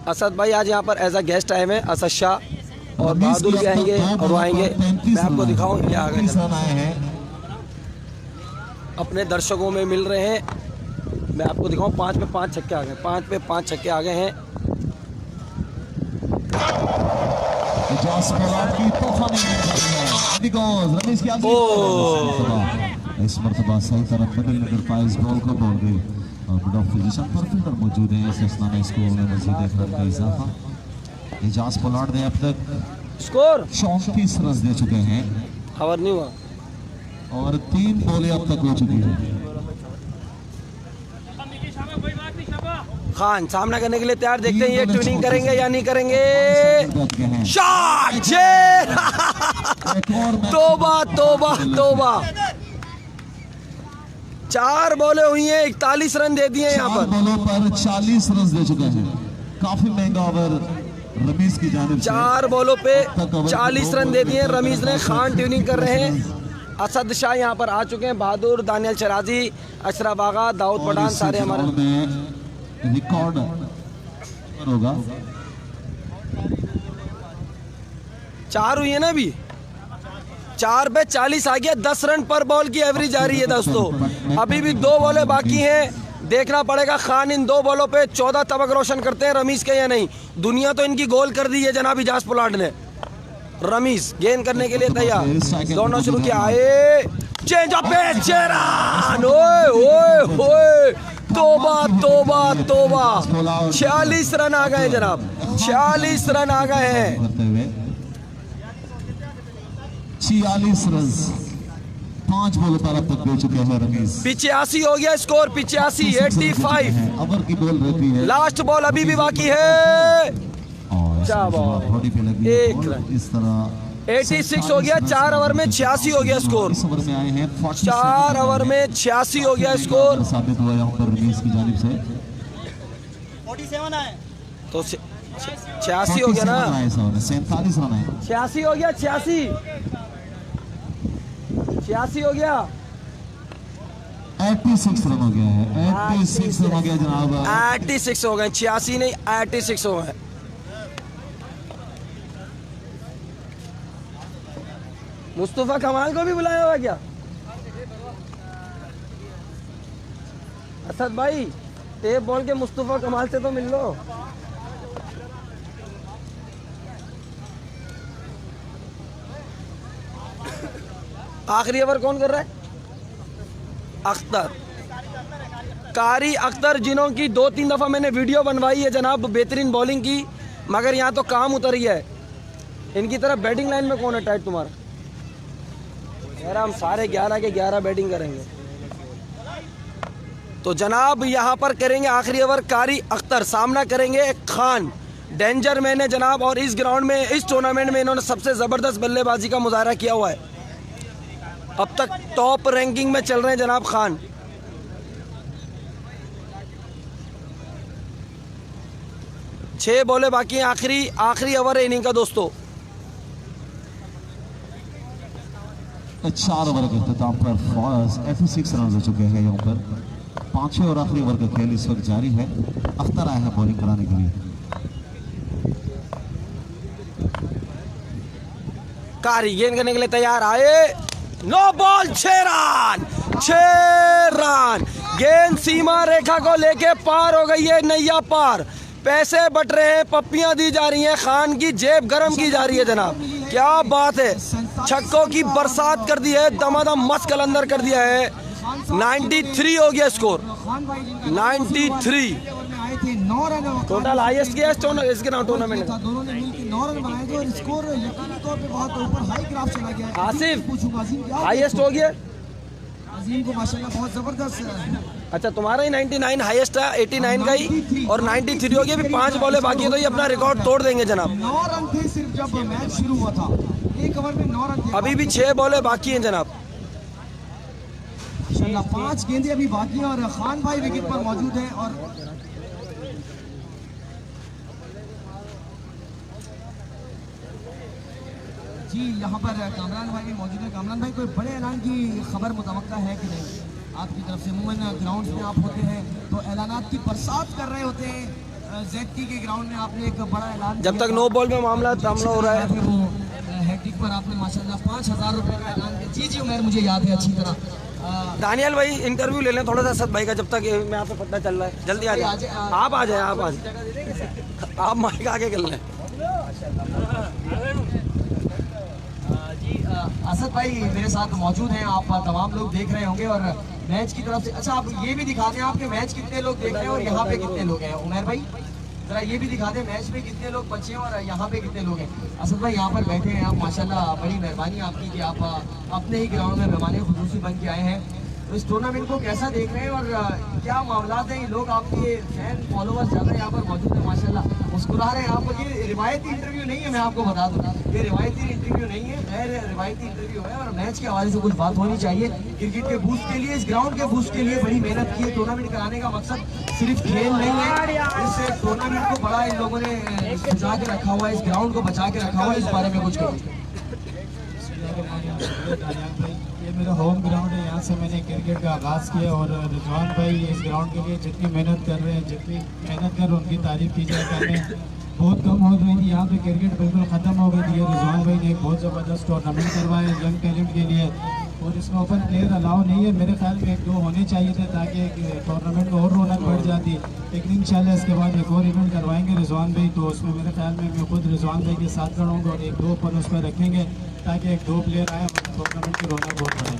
असद भाई आज यहाँ पर एज अ गेस्ट आए हैं, असद शाह और बहादुर भी आएंगे और वो आएंगे। मैं आपको दिखाऊं, ये आ गए अपने दर्शकों में मिल रहे हैं। मैं आपको दिखाऊं, 5 पे 5 छक्के आ गए, 5 पे 5 छक्के आ गए हैं। इस मरतबा सही तरफ मिडिल नगर पाइस बॉल को बोल गई और मिड ऑफ पोजीशन पर फील्डर मौजूद है। इस स्नामे स्कोर में मजीद एक रन का इजाफा। इजाज पोलार्ड ने अब तक स्कोर 34 रन दे चुके हैं खबर नहीं हुआ। और 3 बॉलें अब तक हो चुकी है। खान सामना करने के लिए तैयार, देखते हैं ये ट्यूनिंग करेंगे या नहीं करेंगे। शॉट तोबा तोबा तोबा, 4 बॉलें हुई हैं, 41 रन दे दिए यहाँ 4 पर। बॉलों पर 40 रन दे चुके हैं। काफी महंगा ओवर रमीज की जानिब से। 4 बॉलों पे 40 रन दे दिए रमीज ने। खान ट्यूनिंग कर रहे हैं, असद शाह यहाँ पर आ चुके हैं, बहादुर, दानियल शराजी, अशरफ आगा, दाऊद और पठान, इस सारे हमारे। ग्राउंड में रिकॉर्ड होगा। 4 हुई है ना अभी, 4 पे 40 आ गया, 10 रन पर बॉल की एवरेज आ रही है दोस्तों। अभी भी 2 बॉलें बाकी हैं, देखना पड़ेगा खान इन 2 बॉलों पे 14 तबक रोशन करते हैं रमीज के या नहीं। दुनिया तो इनकी गोल कर दी है जनाब इजाज पोलार्ड ने। रमीज गेंद करने के लिए तैयार, दौड़ना शुरू किया, आए चेंज ऑफ पेस, चेरान, ओए ओए ओए, तोबा तोबा तोबा, 46 रन आ गए जनाब, 46 रन आ गए हैं। करते हुए 46 रन 5 बॉल पर अब तक दे चुके हैं रमीज। 85 हो गया स्कोर, 85, 85। ओवर की बॉल रहती है लास्ट बॉल अभी भी बाकी है, और क्या बॉल, बॉडी पे लगी है एक बॉल। रन। इस तरह 86 हो गया, 4 ओवर में 86 हो गया स्कोर, इस ओवर में आए हैं 4 ओवर में 86 हो गया स्कोर। साबित हुआ यहाँ पर रमीज की जानिब से। 47 आए तो 86 हो गया ना, 47 रन है। 86 हो गया, 86 हो गया, 86 रन हो गया है, 86 रन हो गया जनाब। 86 हो गए, 86 नहीं 86 हो गए। मुस्तफा कमाल को भी बुलाया हुआ क्या? असद भाई टेप बॉल के मुस्तफा कमाल से तो मिल लो। आखिरी ओवर कौन कर रहा है? अख्तर, कारी अख्तर, जिन्हों की 2-3 दफा मैंने वीडियो बनवाई है जनाब बेहतरीन बॉलिंग की, मगर यहाँ तो काम उतर गया है। इनकी तरफ बैटिंग लाइन में कौन है टाइट तुम्हारा? यार हम सारे 11 के 11 बैटिंग करेंगे। तो जनाब यहाँ पर करेंगे आखिरी ओवर कारी अख्तर, सामना करेंगे खान, डेंजर मैन है जनाब। और इस ग्राउंड में, इस टूर्नामेंट में इन्होंने सबसे ज़बरदस्त बल्लेबाजी का मुजाहरा किया हुआ है। अब तक टॉप रैंकिंग में चल रहे हैं जनाब खान। छह बॉलें बाकी हैं, आखिरी ओवर है इनिंग का दोस्तों। 4 ओवर के अख्ताम पर 86 रन हो चुके हैं यहाँ पर। 5वें और आखिरी ओवर का खेल इस वक्त जारी है। अख्तर आया है बॉलिंग कराने के लिए। कारी गेंद करने के लिए तैयार, आए, नो बॉल, 6 रन, 6 रन। गेंद सीमा रेखा को लेके पार हो गई है, नैया पार। पैसे बट रहे हैं, पप्पियां दी जा रही हैं, खान की जेब गरम की जा रही है जनाब। क्या बात है, छक्कों की बरसात कर दी है, दमादम मस्त कलंदर कर दिया है। 93 हो गया स्कोर, 93 टोटल हाईएस्ट किया इस टूर्नामेंट में। दोनों ने मिलकर 9 रन बनाए थे और स्कोर यकीनी तौर पे बहुत ऊपर हाई ग्राफ चला गया है। आसिफ हाईएस्ट हो गया, अजीम को माशाल्लाह बहुत जबरदस्त। अच्छा तुम्हारा ही 99 हाईएस्ट है, 89 का ही, और 93 हो गया। अभी 5 बॉलें बाकी है, तो ये अपना रिकॉर्ड तोड़ देंगे जनाब। 9 रन थे सिर्फ जब मैच शुरू हुआ था, 1 ओवर में 9 रन थे। अभी भी 6 बॉलें बाकी हैं जनाब। माशाल्लाह 5 गेंदें अभी बाकी हैं और खान भाई विकेट पर मौजूद हैं। और जी यहाँ पर कामरान भाई भी मौजूद है। कामरान भाई, कोई बड़े ऐलान की खबर मुतवक्का है कि नहीं आपकी तरफ से? अमूमन ग्राउंड में आप होते हैं तो ऐलानात की बरसात कर रहे होते हैं। ZT के ग्राउंड में आपने एक बड़ा ऐलान, जब तक नो बॉल में मामला तामला हो रहा है, फिर वो हैट्रिक पर आपने माशाल्लाह 5000 रुपये का ऐलान किया। जी जी उमर, मुझे याद है अच्छी तरह। दानियल भाई इंटरव्यू ले लें थोड़ा सा असद भाई का, जब तक मैं यहाँ पे पता चल रहा है। जल्दी आ जाए, आप आ जाए, आप माइक आगे कर लें। असद भाई मेरे साथ मौजूद हैं, आप तमाम लोग देख रहे होंगे और मैच की तरफ से। अच्छा आप ये भी दिखा दें, आपके मैच कितने लोग देख रहे हैं और यहाँ पे कितने लोग हैं? उमर भाई जरा ये भी दिखा दें मैच में कितने लोग बचे हैं और यहाँ पे कितने लोग हैं। असद भाई यहाँ पर बैठे हैं आप, माशाल्लाह बड़ी मेहरबानी आपकी कि आप अपने ही ग्राउंड में मेहमान खुसूसी बन के आए हैं। तो इस टूर्नामेंट को कैसा देख रहे हैं और क्या मामला हैं? ये लोग आपके फैन फॉलोअर्स ज़्यादा यहाँ पर मौजूद हैं माशाल्लाह, मुस्कुरा रहे हैं। आपको ये रिवायती इंटरव्यू नहीं है, मैं आपको बता दूँ ये रिवायती इंटरव्यू नहीं है, गैर रिवायती इंटरव्यू है और मैच के हवाले से कुछ बात होनी चाहिए। क्रिकेट के बूस्ट के लिए, इस ग्राउंड के बूस्ट के लिए बड़ी मेहनत की है। टूर्नामेंट कराने का मकसद सिर्फ खेल नहीं है, इस टूर्नामेंट को बड़ा इन लोगों ने सजा के रखा हुआ है, इस ग्राउंड को बचा के रखा हुआ है। इस बारे में कुछ कहिए। ये मेरा होम ग्राउंड है, यहाँ से मैंने क्रिकेट का आगाज़ किया और रिजवान भाई इस ग्राउंड के लिए जितनी मेहनत कर रहे हैं, जितनी मेहनत कर उनकी तारीफ़ की जाए। करने बहुत कम हो गई थी, यहाँ पे क्रिकेट बिल्कुल ख़त्म हो गई थी। रिजवान भाई ने एक बहुत ज़बरदस्त टूर्नामेंट करवाया यंग टैलेंट के लिए और इसमें ओपन प्लेयर अलाउ नहीं है। मेरे ख्याल में 1-2 होने चाहिए थे ताकि टूर्नामेंट में और रौनक बढ़ जाती। लेकिन इंशाल्लाह इसके बाद एक और इवेंट करवाएंगे रिजवान भाई, तो उसमें मेरे ख्याल में मैं खुद रिजवान भाई के साथ खड़ूँगा और 1-2 ओपन उस पर रखेंगे ताकि 1-2 प्लेयर आए और टूर्नामेंट की रौनक बहुत बढ़े।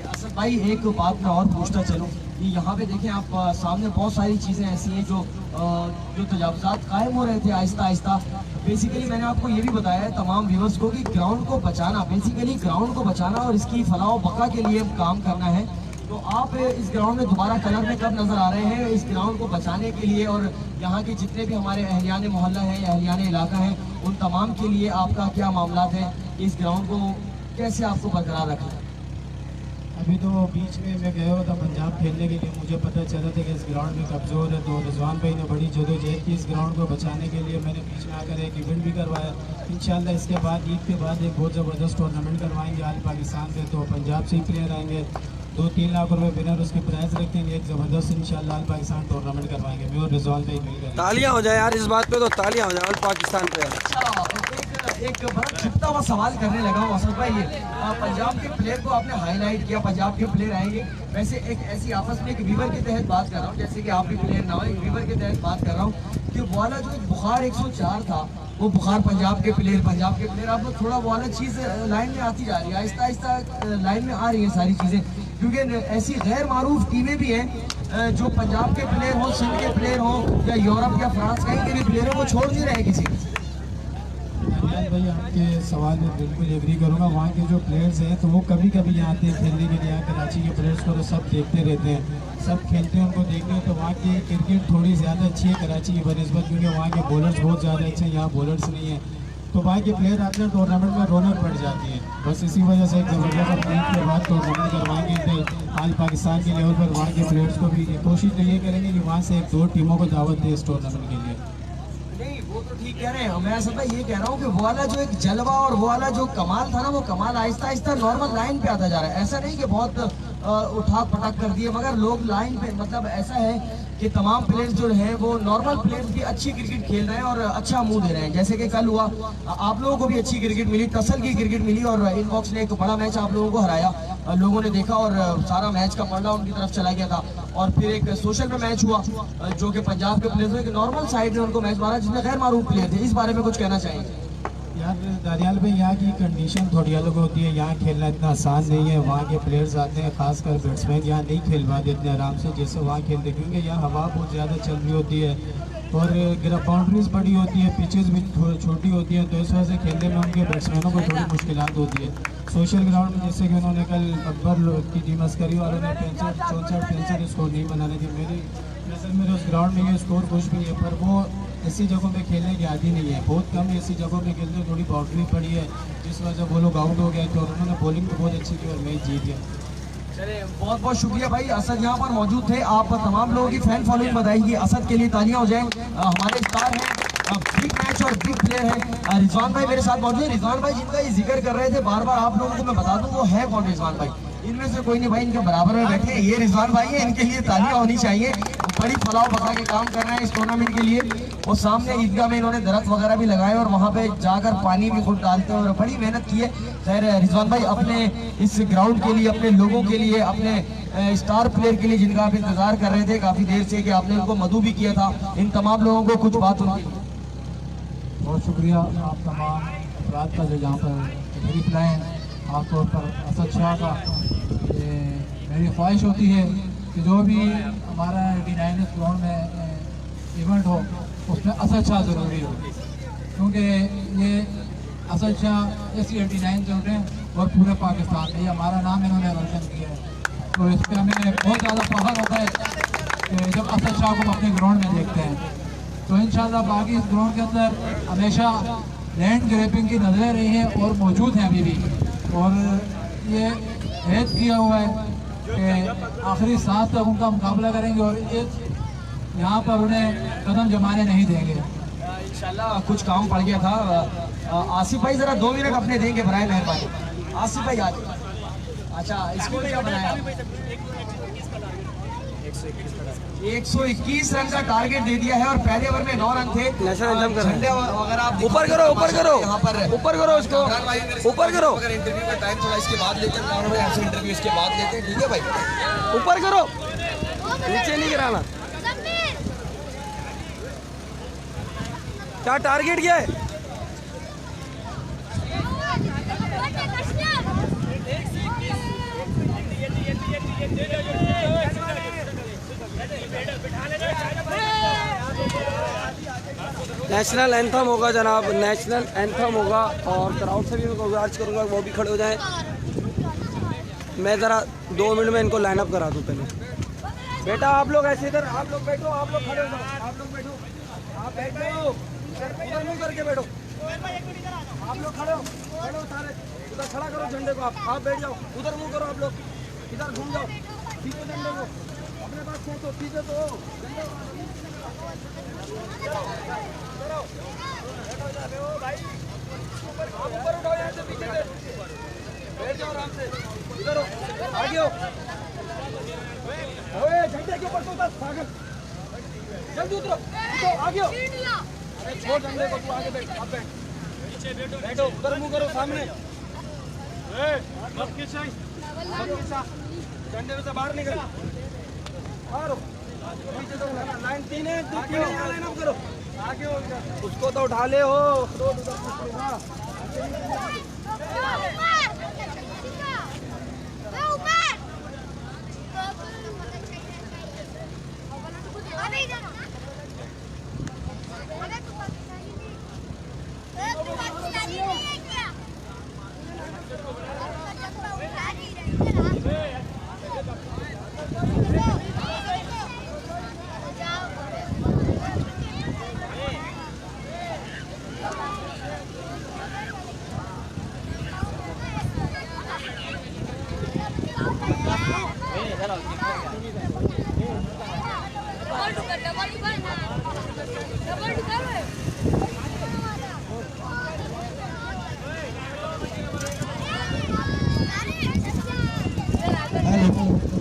असद भाई एक बात मैं और पूछना चलूँ कि यहाँ पे देखें आप सामने बहुत सारी चीज़ें ऐसी हैं जो तजावुज़ात कायम हो रहे थे आहिस्ता आहिस्ता। बेसिकली मैंने आपको ये भी बताया है तमाम व्यूअर्स को कि ग्राउंड को बचाना, बेसिकली ग्राउंड को बचाना और इसकी फलाह बका के लिए काम करना है। तो आप इस ग्राउंड में दोबारा कलर में कब नज़र आ रहे हैं इस ग्राउंड को बचाने के लिए, और यहाँ के जितने भी हमारे अहलियान मोहल्ला हैं या अहलियान इलाका हैं उन तमाम के लिए आपका क्या मामला है? इस ग्राउंड को कैसे आपको बरकरार रखना है? अभी तो बीच में मैं गया हुआ था पंजाब खेलने के लिए, मुझे पता चला था कि इस ग्राउंड में कमज़ोर है, तो रिजवान भाई ने बड़ी जदोजहद की इस ग्राउंड को बचाने के लिए। मैंने बीच में आकर एक इवेंट भी करवाया। इंशाल्लाह इसके बाद ईद के बाद एक बहुत ज़बरदस्त टूर्नामेंट करवाएंगे आल पाकिस्तान से, तो पंजाब से ही प्लेयर आएंगे, 2-3 लाख रुपए विनर उसके प्राइज़ रखेंगे। एक ज़बरदस्त इंशाल्लाह आल पाकिस्तान टूर्नामेंट करवाएंगे, मैं और रिजवान भाई मिलकर। तालियां हो जाए यार इस बात पे, तो तालियां हो जाए आल पाकिस्तान पे। एक बड़ा छुपता हुआ सवाल करने लगा हूँ असद भाई, ये पंजाब के प्लेयर को आपने हाईलाइट किया, पंजाब के प्लेयर आएंगे। वैसे एक ऐसी आपस में एक वीवर के तहत बात कर रहा हूँ, जैसे कि आप भी प्लेयर ना हो, एक वीवर के तहत बात कर रहा हूँ कि वाला जो एक बुखार 104 था, वो बुखार पंजाब के प्लेयर आप लोग थोड़ा वाला चीज़ लाइन में आती जा रही है, आहिस्ता आहिस्ता लाइन में आ रही है सारी चीज़ें, क्योंकि ऐसी गैर मारूफ टीमें भी हैं जो पंजाब के प्लेयर हो, सिंध के प्लेयर हो या यूरोप या फ्रांस कहीं के भी प्लेयरों को छोड़ नहीं रहे किसी। भाई आपके सवाल में बिल्कुल एग्री करूँगा। वहाँ के जो प्लेयर्स हैं तो वो कभी कभी यहाँ आते हैं खेलने के लिए। यहाँ कराची के प्लेयर्स को तो सब देखते रहते हैं, सब खेलते हैं, उनको देखते हैं। तो वहाँ की क्रिकेट थोड़ी ज़्यादा अच्छी है कराची की बनस्बत, क्योंकि वहाँ के बॉलर्स बहुत ज़्यादा अच्छे हैं, यहाँ बॉलर्स नहीं हैं। तो वहाँ के प्लेयर आते हैं, टूर्नामेंट में रौनक बढ़ जाती है। बस इसी वजह से एक ज़बरदस्त अपनी के बाद टूर्नामेंट करवाएंगे आल पाकिस्तान के लेवल पर। वहाँ के प्लेयर्स को भी कोशिश तो ये करेंगे कि वहाँ से 1-2 टीमों को दावत दें इस टूर्नामेंट के लिए। नहीं वो तो ठीक कह रहे हैं, मैं असल में ये कह रहा हूँ कि वो वाला जो एक जलवा और वो वाला जो कमाल था ना, वो कमाल आहिस्ता आहिस्ता नॉर्मल लाइन पे आता जा रहा है। ऐसा नहीं कि बहुत उठा पटक कर दिए, मगर लोग लाइन पे, मतलब ऐसा है कि तमाम प्लेयर्स जो हैं वो नॉर्मल प्लेयर्स भी अच्छी क्रिकेट खेल रहे हैं और अच्छा मुंह दे रहे हैं। जैसे कि कल हुआ, आप लोगों को भी अच्छी क्रिकेट मिली, तसल की क्रिकेट मिली और इनबॉक्स ने एक बड़ा मैच आप लोगों को हराया, लोगों ने देखा और सारा मैच का पलड़ा उनकी तरफ चला गया था। और फिर एक सोशल में मैच हुआ जो कि पंजाब के प्लेयर्स एक नॉर्मल साइड ने उनको मैच मारा जिसमें गैर मारूफ प्लेयर थे। इस बारे में कुछ कहना चाहिए? यार दानियाल भाई, यहाँ की कंडीशन थोड़ी अलग होती है, यहाँ खेलना इतना आसान नहीं है। वहाँ के प्लेयर्स आते हैं, खासकर बैट्समैन यहाँ नहीं खेल पाते इतने आराम से जैसे वहाँ खेलते, क्योंकि यहाँ हवा बहुत ज़्यादा चल रही होती है और बाउंड्रीज बड़ी होती है, पिचेस भी छोटी होती है, तो इस वजह से खेलने में उनके बैट्समैनों को थोड़ी मुश्किलात होती है। सोशल ग्राउंड में जैसे कि उन्होंने कल अकबर की टीम अस्करी वालों ने 65 स्कोर नहीं बनाने थे। मेरी नज़र में उस ग्राउंड में ये स्कोर कुछ भी है, पर वो ऐसी जगहों में खेलने की आदि नहीं है, बहुत कम ऐसी जगहों में खेलते, थोड़ी बाउंड्री पड़ी है जिस वजह से वो लोग आउट हो गए। तो उन्होंने बॉलिंग तो बहुत अच्छी की और मैच जीत गया। चलिए बहुत बहुत शुक्रिया भाई, असद यहाँ पर मौजूद थे। आप तमाम लोगों की फैन फॉलोइंग बताइए, असद के लिए तालियां हो जाए। हमारे स्टार हैं, बिग मैच और बिग प्लेयर हैं। रिजवान भाई मेरे साथ मौजूद है। रिजवान भाई जिनका ये जिक्र कर रहे थे बार बार, आप लोगों को मैं बता दूं वो है कौन रिजवान भाई? इनमें से कोई नहीं भाई, इनके बराबर में बैठे ये रिजवान भाई है, इनके लिए तालियां होनी चाहिए। बड़ी फलाव बता के काम कर रहे हैं इस टूर्नामेंट के लिए। और सामने ईदगाह में इन्होंने दरख्त वगैरह भी लगाए और वहाँ पे जाकर पानी भी खुद डालते हैं और बड़ी मेहनत की है। खैर रिजवान भाई अपने इस ग्राउंड के लिए, अपने लोगों के लिए, अपने स्टार प्लेयर के लिए जिनका आप इंतजार कर रहे थे काफ़ी देर से कि आपने उनको मदू भी किया था, इन तमाम लोगों को कुछ बात उनकी। बहुत शुक्रिया आप तमाम अफराद का जो यहाँ पर तशरीफ लाए, खासतौर पर असद शाह का। मेरी ख्वाहिश होती है कि जो भी हमारा 89 ग्राउंड में इवेंट हो उसमें असद शाह ज़रूरी हो, क्योंकि ये असद शाह SC89 से उठे और पूरे पाकिस्तान में ये हमारा नाम इन्होंने रोशन किया है। तो इस पर हमें बहुत ज़्यादा फख्र होता है कि जब असद शाह को हम अपने ग्राउंड में देखते हैं। तो इंशाल्लाह बाकी इस ग्राउंड के अंदर हमेशा लैंड ग्रैबिंग की नजरें रही हैं और मौजूद हैं अभी भी, और ये ऐद किया हुआ है कि आखिरी सांस तक उनका मुकाबला करेंगे और एक यहाँ पर उन्हें कदम जमाने नहीं देंगे। इंशाल्लाह कुछ काम पड़ गया था। आसिफ भाई जरा 2 मिनट अपने देंगे बराए मेहरबानी। आसिफ भाई आज अच्छा इसको क्या बनाया? 121 रन का टारगेट दे दिया है और पहले ओवर में 9 रन थे। नेशनल एंथम कर झंडे अगर आप ऊपर करो, ऊपर करो, यहाँ पर ऊपर करो उसको, ऊपर करो, अगर इंटरव्यू का टाइम थोड़ा इसके बाद लेते हैं, ऐसे इंटरव्यू इसके बाद लेते हैं, ठीक है भाई? ऊपर करो, नीचे नहीं गिराना। क्या टारगेट क्या है? नेशनल एंथम होगा जनाब, नेशनल एंथम होगा और क्राउड से भी मैं गुजारिश करूँगा वो भी खड़े हो जाएं। मैं ज़रा 2 मिनट में इनको लाइन अप करा दूँ। पहले बेटा आप लोग ऐसे इधर, आप लोग बैठो, आप लोग खड़े हो जाओ, आप लोग बैठो, आप बैठो, उधर मुँह करके बैठो, आप लोग खड़े हो सारे, उधर खड़ा करो झंडे को, आप बैठ जाओ, उधर मुँह करो, आप लोग इधर घूम जाओ, ठीक है झंडे को अपने पास खेचो, ठीक है तो ऊपर उठाओ, यहाँ से पीछे से बैठ जाओ आराम से, इधर आगे हो, ओए झंडे के ऊपर तो बस पागल, जल्दी उतरो, आगे हो, अरे छोड़ झंडे को, तू आगे बैठ, आप बैठो, उधर मुंह करो सामने, झंडे में से बाहर निकल, लाइन 3 है, लाइन अप करो, आगे हो, उसको तो उठा ले हो,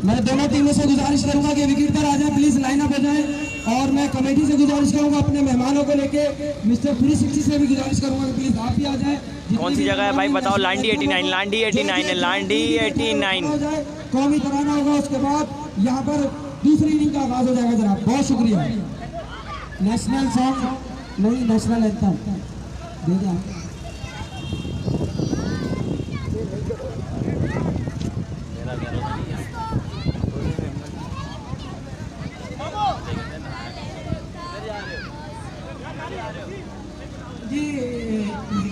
मैं दोनों टीमों से गुजारिश करूंगा कि विकेट पर आ जाए, प्लीज लाइन अप हो जाए, और मैं कमेटी से गुजारिश करूंगा अपने मेहमानों को लेके मिस्टर 360 से भी गुजारिश करूंगा कि प्लीज आप भी आ जाए। कौन सी जगह है भाई बताओ? लांडी 89, लांडी 89 है, लांडी 89। कौमी तराना होगा, उसके बाद यहाँ पर दूसरी इनिंग का आगाज हो जाएगा जनाब। बहुत शुक्रिया। नेशनल सॉन्ग नहीं, नेशनल एंथम दे दिया।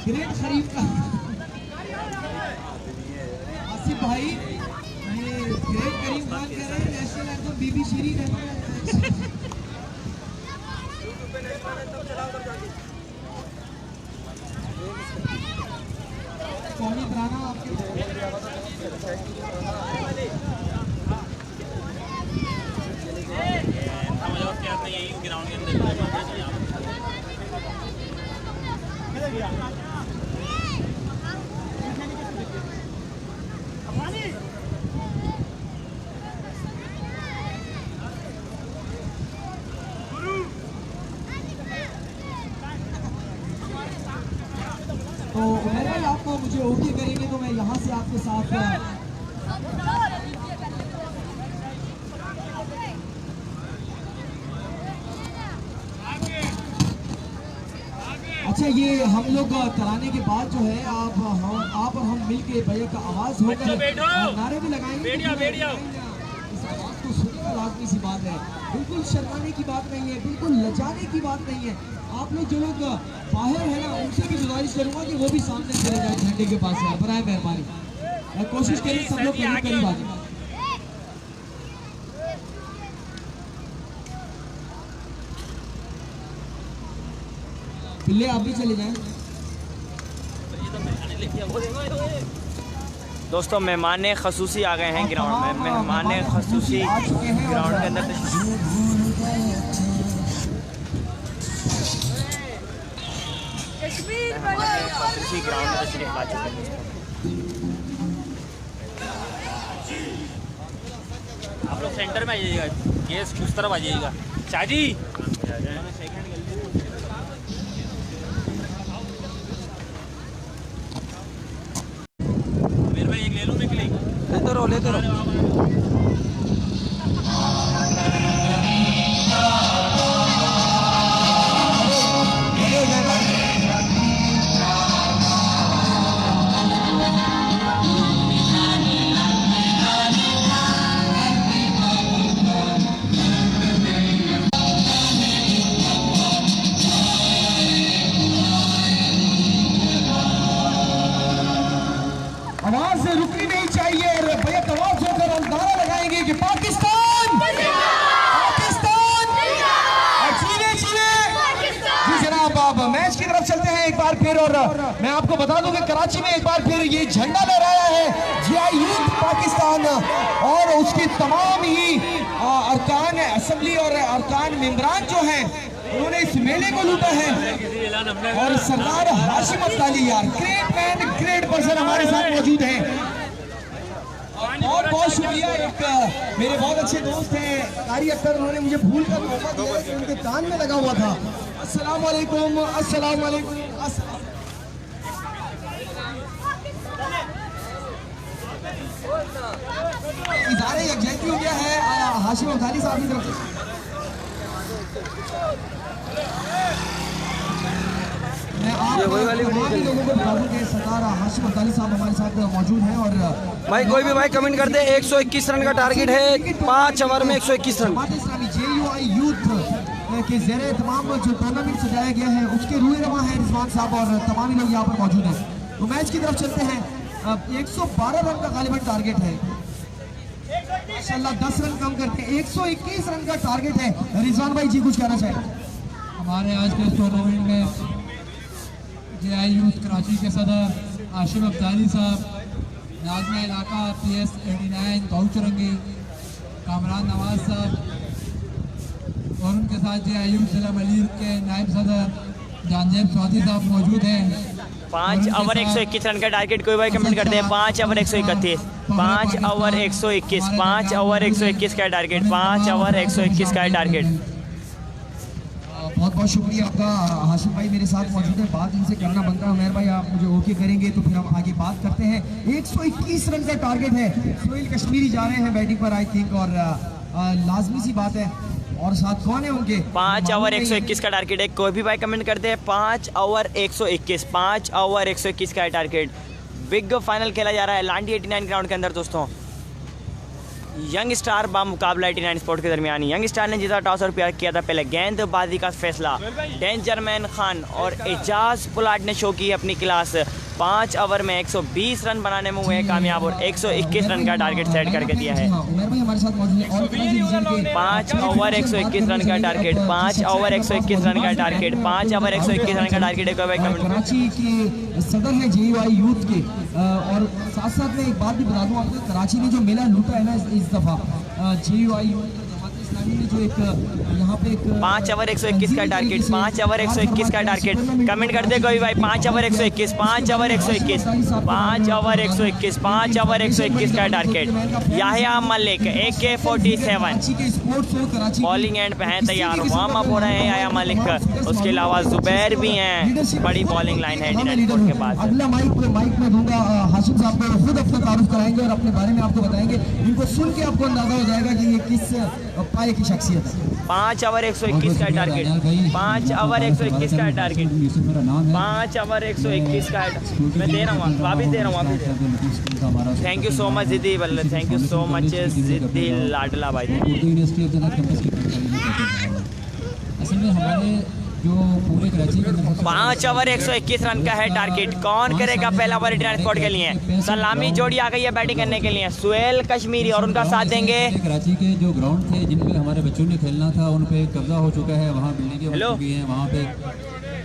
ग्रेट शरीफ का आसिफ भाई, ये ग्रेट करीम खान कह रहे हैं नेशनल एंथम बीबी शीरी कहते हैं। कौमी तराना आपके तो मेरे भाई आपको मुझे ओके करेंगे तो मैं यहाँ से आपके साथ अच्छा, ये हम लोग कराने के बाद जो है आप और हम मिल के भैया का आवाज होकर नारे भी लगाएंगे। इस आवाज को सुनने का लाजमी सी बात है, बिल्कुल शर्माने की बात नहीं है, बिल्कुल लजाने की बात नहीं है। आप लोग जो लोग बाहर है ना, उनसे भी गुजारिश करूंगा कि वो भी सामने चले जाए झंडे के पास है, बराए मेहरबानी कोशिश करिए सब लोग करीब करीब आ जाए। पिल्ले आप भी चले जाएं। दोस्तों मेहमान खसूसी आ गए हैं ग्राउंड में, मेहमान खसूसी ग्राउंड के अंदर खसूसी ग्राउंड में तशरीफ ला चुके हैं। आप लोग सेंटर में आ जाइएगा, केस उस तरफ आ जाइएगा। शादी मेरे भाई एक ले लूँ मैं के लिए? लेते रहो लेते रहो। आवाज रुकनी नहीं चाहिए और बेहद आवाज होकर हम नारा लगाएंगे कि पाकिस्तान पाकिस्तान जीने जीने। जी जनाब, आप मैच की तरफ चलते हैं एक बार फिर, और मैं आपको बता दूं कि कराची में एक बार फिर ये झंडा लहराया है जीआई यूथ पाकिस्तान, और उसकी तमाम ही अरकान असेंबली और अरकान मेंबरान जो हैं उन्होंने इस मेले को लूटा है। और सरदार हाशिम अब्दाली यार ग्रेट मैन ग्रेट पर्सन हमारे साथ मौजूद हैं। बहुत बहुत शुक्रिया। एक मेरे बहुत अच्छे दोस्त हैं कारी अख्तर, उन्होंने मुझे भूल कर मौका दिया कि उनके कान में लगा हुआ था। अस्सलाम वालेकुम, अस्सलाम वालेकुम। इदारे यकजहती हो गया है हाशिम अब्दाली साहब की तरफ से। ये वही वाली वीडियो चल रही है। लोगों को बता दूं कि सरदार हाशिम अब्दाली साहब हमारे साथ मौजूद हैं। और भाई कोई भी भाई कमेंट कर दे। 121 रन का टारगेट है, 5 ओवर में 121 run. Jamaat Islami JUI youth के ज़ेरे तमाम जो टूर्नामेंट सजाया गया है उसके रूए रवा है रिजवान साहब, और तमाम लोग यहाँ पर मौजूद हैं। तो मैच की तरफ चलते हैं। 112 रन का गालिबन टारगेट है, माशाल्लाह 10 रन कम करते हैं। 121 रन का टारगेट है। रिजवान भाई जी कुछ कहना चाहिए? हमारे आज के इस टूर्नामेंट में JI यूथ कराची के सदर हाशिम अब्दाली साहब, नाज़िम इलाका PS 89 गौचरंगी, कामरान नवाज साहब, और उनके साथ JI यूथ जिला मलीर के नायब सदर जानजेब सौदी साहब मौजूद हैं। 5 ओवर 121 रन का टारगेट कोई भाई कमेंट करते हैं। 5 ओवर 131, 5 ओवर 121, 5 ओवर 121 का टारगेट, 5 ओवर 121 का टारगेट। बहुत बहुत शुक्रिया आपका हाशिम भाई मेरे साथ मौजूद है। बात इनसे करना बनता है, उमर भाई आप मुझे ओके करेंगे तो फिर हम आगे बात करते हैं। 121 रन का टारगेट है। सोहेल कश्मीरी जा रहे हैं बैटिंग पर आई थिंक, और लाजमी सी बात है। और साथ कौन है उनके? 5 ओवर 121 का टारगेट है। कोई भी भाई कमेंट करते हैं 5 ओवर 121, 5 ओवर 121 का टारगेट। बिग फाइनल खेला जा रहा है लांडी 89 ग्राउंड के अंदर दोस्तों। यंग स्टार बा मुकाबला 89 स्पोर्ट के दरमियान। यंग स्टार ने जीता टॉस और प्यार किया था पहले गेंदबाजी का फैसला। डेंजरमैन खान और एजाज पुलाट ने शो की अपनी क्लास। 5 ओवर में 120 रन बनाने में हुए हैं कामयाब, और 121 रन का टारगेट सेट करके दिया है। 5 ओवर 121 रन का टारगेट, 5 ओवर 121 रन का टारगेट, 5 ओवर 121 रन का टारगेट है। कराची के सदर है JUI यूथ के, और साथ साथ में एक बात भी बता दूं आपको, कराची ने जो मेला लूटा है ना इस दफ़ा JUI यूथ जमात इस्लामी ने जो एक यहाँ पे एक 5 ओवर 121 का टारगेट, 5 ओवर 121 का टारगेट। कमेंट कर दे कोई भाई 5 ओवर 121, 5 ओवर 121, 5 ओवर 121, 5 ओवर 121 का target. Yahya Malik AK-47 bowling end पे हैं तैयार, वार्म अप हो रहे हैं याहिया मलिक। उसके अलावा जुबैर भी हैं। बड़ी बॉलिंग लाइन है 89 स्पोर्ट के बाद। अगला माइक में दूंगा हाशिम साहब को, खुद अपना तारुफ कराएंगे और अपने बारे में आपको बताएंगे। इनको सुन के आपको अंदाजा हो जाएगा कि ये किस पाए की शख्सियत है। 5 ओवर 121 का टारगेट, 5 ओवर 121 का टारगेट, 5 ओवर 121 का। मैं दे रहा हूँ, वापिस दे रहा हूँ। थैंक यू सो मच जिद्दी बल्ले, थैंक यू सो मच जिद्दी लाडला भाई। असल में हमारे जो पूरे कराची के 5 ओवर 121 रन का है टारगेट। कौन करेगा पहला ओवर रिटायर स्क्वाड के लिए? सलामी जोड़ी आ गई है बैटिंग करने के लिए, सुहेल कश्मीरी और उनका साथ देंगे। कराची के जो ग्राउंड थे जिन पे हमारे बच्चों ने खेलना था उन पे कब्जा हो चुका है, वहाँ बिल्डिंगें बन चुकी हैं, वहाँ पे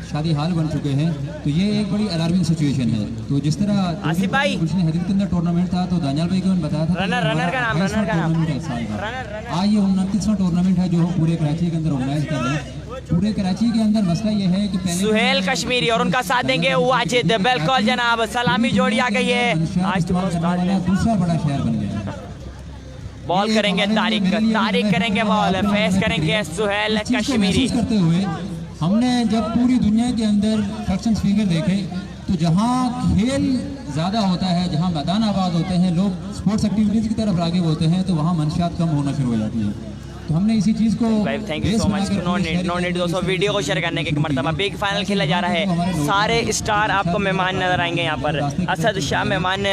शादी हाल बन चुके हैं। तो ये एक बड़ी अलार्मिंग सिचुएशन है। तो जिस तरह आसिफ भाई कुछ हदीद के अंदर टूर्नामेंट था तो दानियाल भाई को मैंने बताया था रनर का नाम, रनर का नाम, आज ये 29वां टूर्नामेंट है जो हम पूरे कराची के अंदर ऑर्गेनाइज कर रहे हैं। पूरे कराची के अंदर मसला ये है कि पहले सुहेल कश्मीरी और उनका साथ देंगे वाजिद। बिल्कुल जनाब, सलामी जोड़ी आ गई है। आज दूसरा बड़ा शहर बन गया। बॉल करेंगे तारिक, तारिक करेंगे बॉल, फेस करेंगे सुहेल कश्मीरी। करते हुए हमने जब पूरी दुनिया के अंदर फैक्शंस फिगर देखे तो जहाँ खेल ज़्यादा होता है, जहाँ मैदान आबाद होते हैं, लोग स्पोर्ट्स एक्टिविटीज़ की तरफ राग़िब होते हैं, तो वहाँ मंशियात कम होना शुरू हो जाती है। तो हमने इसी चीज़ को thank you so much. No need दोस्तों, वीडियो को शेयर करने के एक मरतबा। बिग फाइनल खेला जा रहा है, सारे स्टार आपको मेहमान नजर आएंगे यहाँ पर। असद शाह मेहमान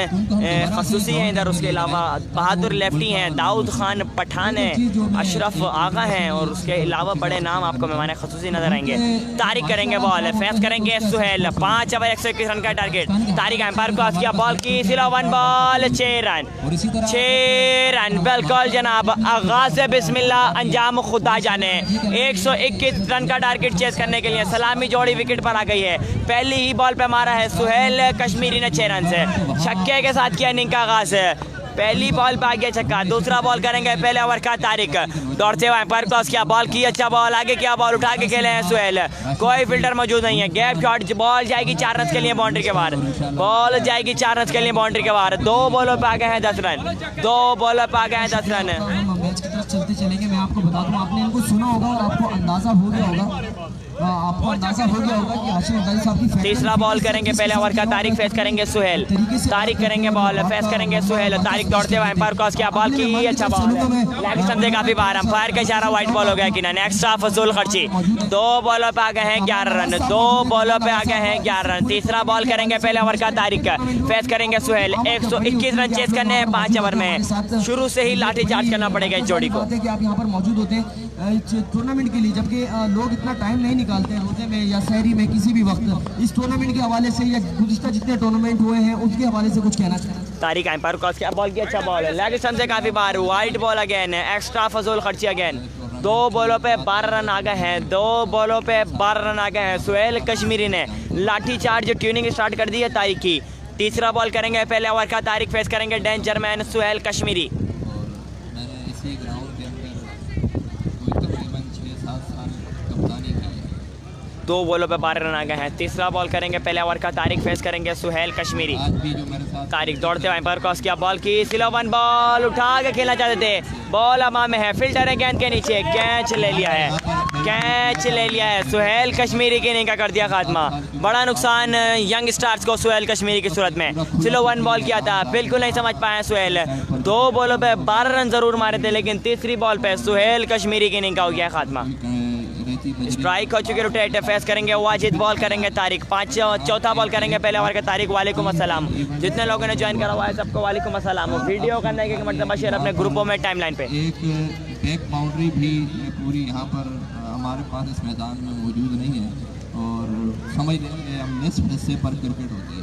खसूसी हैं इधर, उसके अलावा बहादुर लेफ्टी हैं, दाऊद खान पठान हैं, अशरफ आगा हैं और उसके अलावा बड़े नाम आपको मेहमान खसूसी नजर आएंगे। तारिक करेंगे बॉल, फेस करेंगे सुहेल। 5 ओवर 121 रन का टारगेट। तारिक एम्पायर को किया बॉल की, सिला 1 बॉल 6 रन, 6 रन। बिल्कुल जनाब, आगाज से बिस्मिल्लाह, अंजाम खुदा जाने। 121 रन का टारगेट चेस करने के लिए सलामी जोड़ी विकेट पर आ गई है। पहली ही बॉल पे मारा है सुहेल कश्मीरी ने 6 रन से, छक्के के साथ किया इनिंग का आगाज। पहली बॉल पे आ गया छक्का। दूसरा बॉल करेंगे पहले ओवर का तारिक, दौड़ते हुए एम्पायर क्रॉस किया, बॉल की, अच्छा बॉल, आगे किया, बॉल उठा के खेले हैं सुहेल। कोई फील्डर मौजूद नहीं है, गैप शॉट, बॉल जाएगी 4 रन के लिए बाउंड्री के बाहर, बॉल जाएगी 4 रन के लिए बाउंड्री के बाहर। 2 बॉलों पे आ गए हैं 10 रन, 2 बॉलों पे आ गए हैं 10 रन। मैच की तरफ चलते चलेंगे। मैं आपको बता दूं, आपने इनको सुना होगा और आपको अंदाजा हो गया होगा, आपको अंदाजा हो गया होगा कि हाशिम अब्दाली साहब की तीसरा बॉल करेंगे पहले ओवर का तारिक, फेस करेंगे सुहेल। तारिक करेंगे बॉल, फेस करेंगे सुहेल। तारिक दौड़ते हुए एम्पायर क्रॉस किया, बॉल की, अच्छा बॉल, लेग स्टंप से काफी बाहर, एम्पायर का इशारा, वाइट बॉल हो गया कि ना। एक्स्ट्रा फजूल खर्ची। 2 बॉलों पे आ गए हैं 11 रन, 2 बॉलों पे आ गए हैं 11 रन। तीसरा बॉल करेंगे पहले ओवर का तारिक, फेस करेंगे सुहेल। 121 रन चेस करने हैं 5 ओवर में। शुरू से ही लाठी चार्ज करना पड़ेगा इस जोड़ी को। आप यहाँ पर मौजूद होते हैं टूर्नामेंट के लिए, जबकि लोग इतना टाइम नहीं निकालते हैं रोजे में या शहरी में किसी भी वक्त। इस टूर्नामेंट के हवाले से या गुज़िश्ता जितने टूर्नामेंट हुए हैं उसके हवाले से कुछ कहना चाहिए? तारिक एम्पायर क्रॉस किया, बॉल की, अच्छा बॉल, लेग स्टंप से काफी बार, वाइट बॉल अगेन, एक्स्ट्रा फजूल खर्ची अगेन। 2 बॉलों पे 12 रन आ गए हैं, 2 बॉलों पे 12 रन आ गए हैं। सुहेल कश्मीरी ने लाठी चार्ज ट्यूनिंग स्टार्ट कर दी है तारिक की। तीसरा बॉल करेंगे पहले ओवर का तारिक, फेस करेंगे डेंजर मैन सुहेल कश्मीरी। मैंने इसी ग्राउंड के अंदर कोई तकरीबन 6-7 साल कप्तानी की है। 2 बॉलों पे 12 रन आ गए हैं। तीसरा बॉल करेंगे पहले ओवर का तारिक, फेस करेंगे सुहेल कश्मीरी। आज भी जो मेरे साथ तारिक दौड़ते हुए एम्पायर क्रॉस किया, बॉल की, सिला 1 बॉल, उठा के खेलना चाहते थे, बॉल अमाम में है, फील्डर है गेंद के नीचे, कैच ले लिया है, कैच ले लिया है। सुहेल कश्मीरी की इनिंग का कर दिया खात्मा। बड़ा नुकसान यंग स्टार्स को सुहेल कश्मीरी की सूरत में। सिलो 1 बॉल किया था, बिल्कुल नहीं समझ पाया सुहेल। 2 बॉलों पे 12 रन जरूर मारे थे, लेकिन तीसरी बॉल पे सुहेल कश्मीरी की इनिंग का हो गया खात्मा। स्ट्राइक हो चुके, रोटेट, फेस करेंगे वाजिद, बॉल करेंगे तारिक। चौथा बॉल करेंगे पहले ओवर का तारिक। वालेकुम अस्सलाम, जितने लोगों ने ज्वाइन करा हुआ है सबको वालेकुम अस्सलाम। वीडियो करने के मतलब शेयर अपने ग्रुपों में, टाइमलाइन पे। एक बैक बाउंड्री भी पूरी यहाँ पर हमारे पास इस मैदान में मौजूद नहीं है और समझ लेंगे हम निस्फ हिस्से पर क्रिकेट होती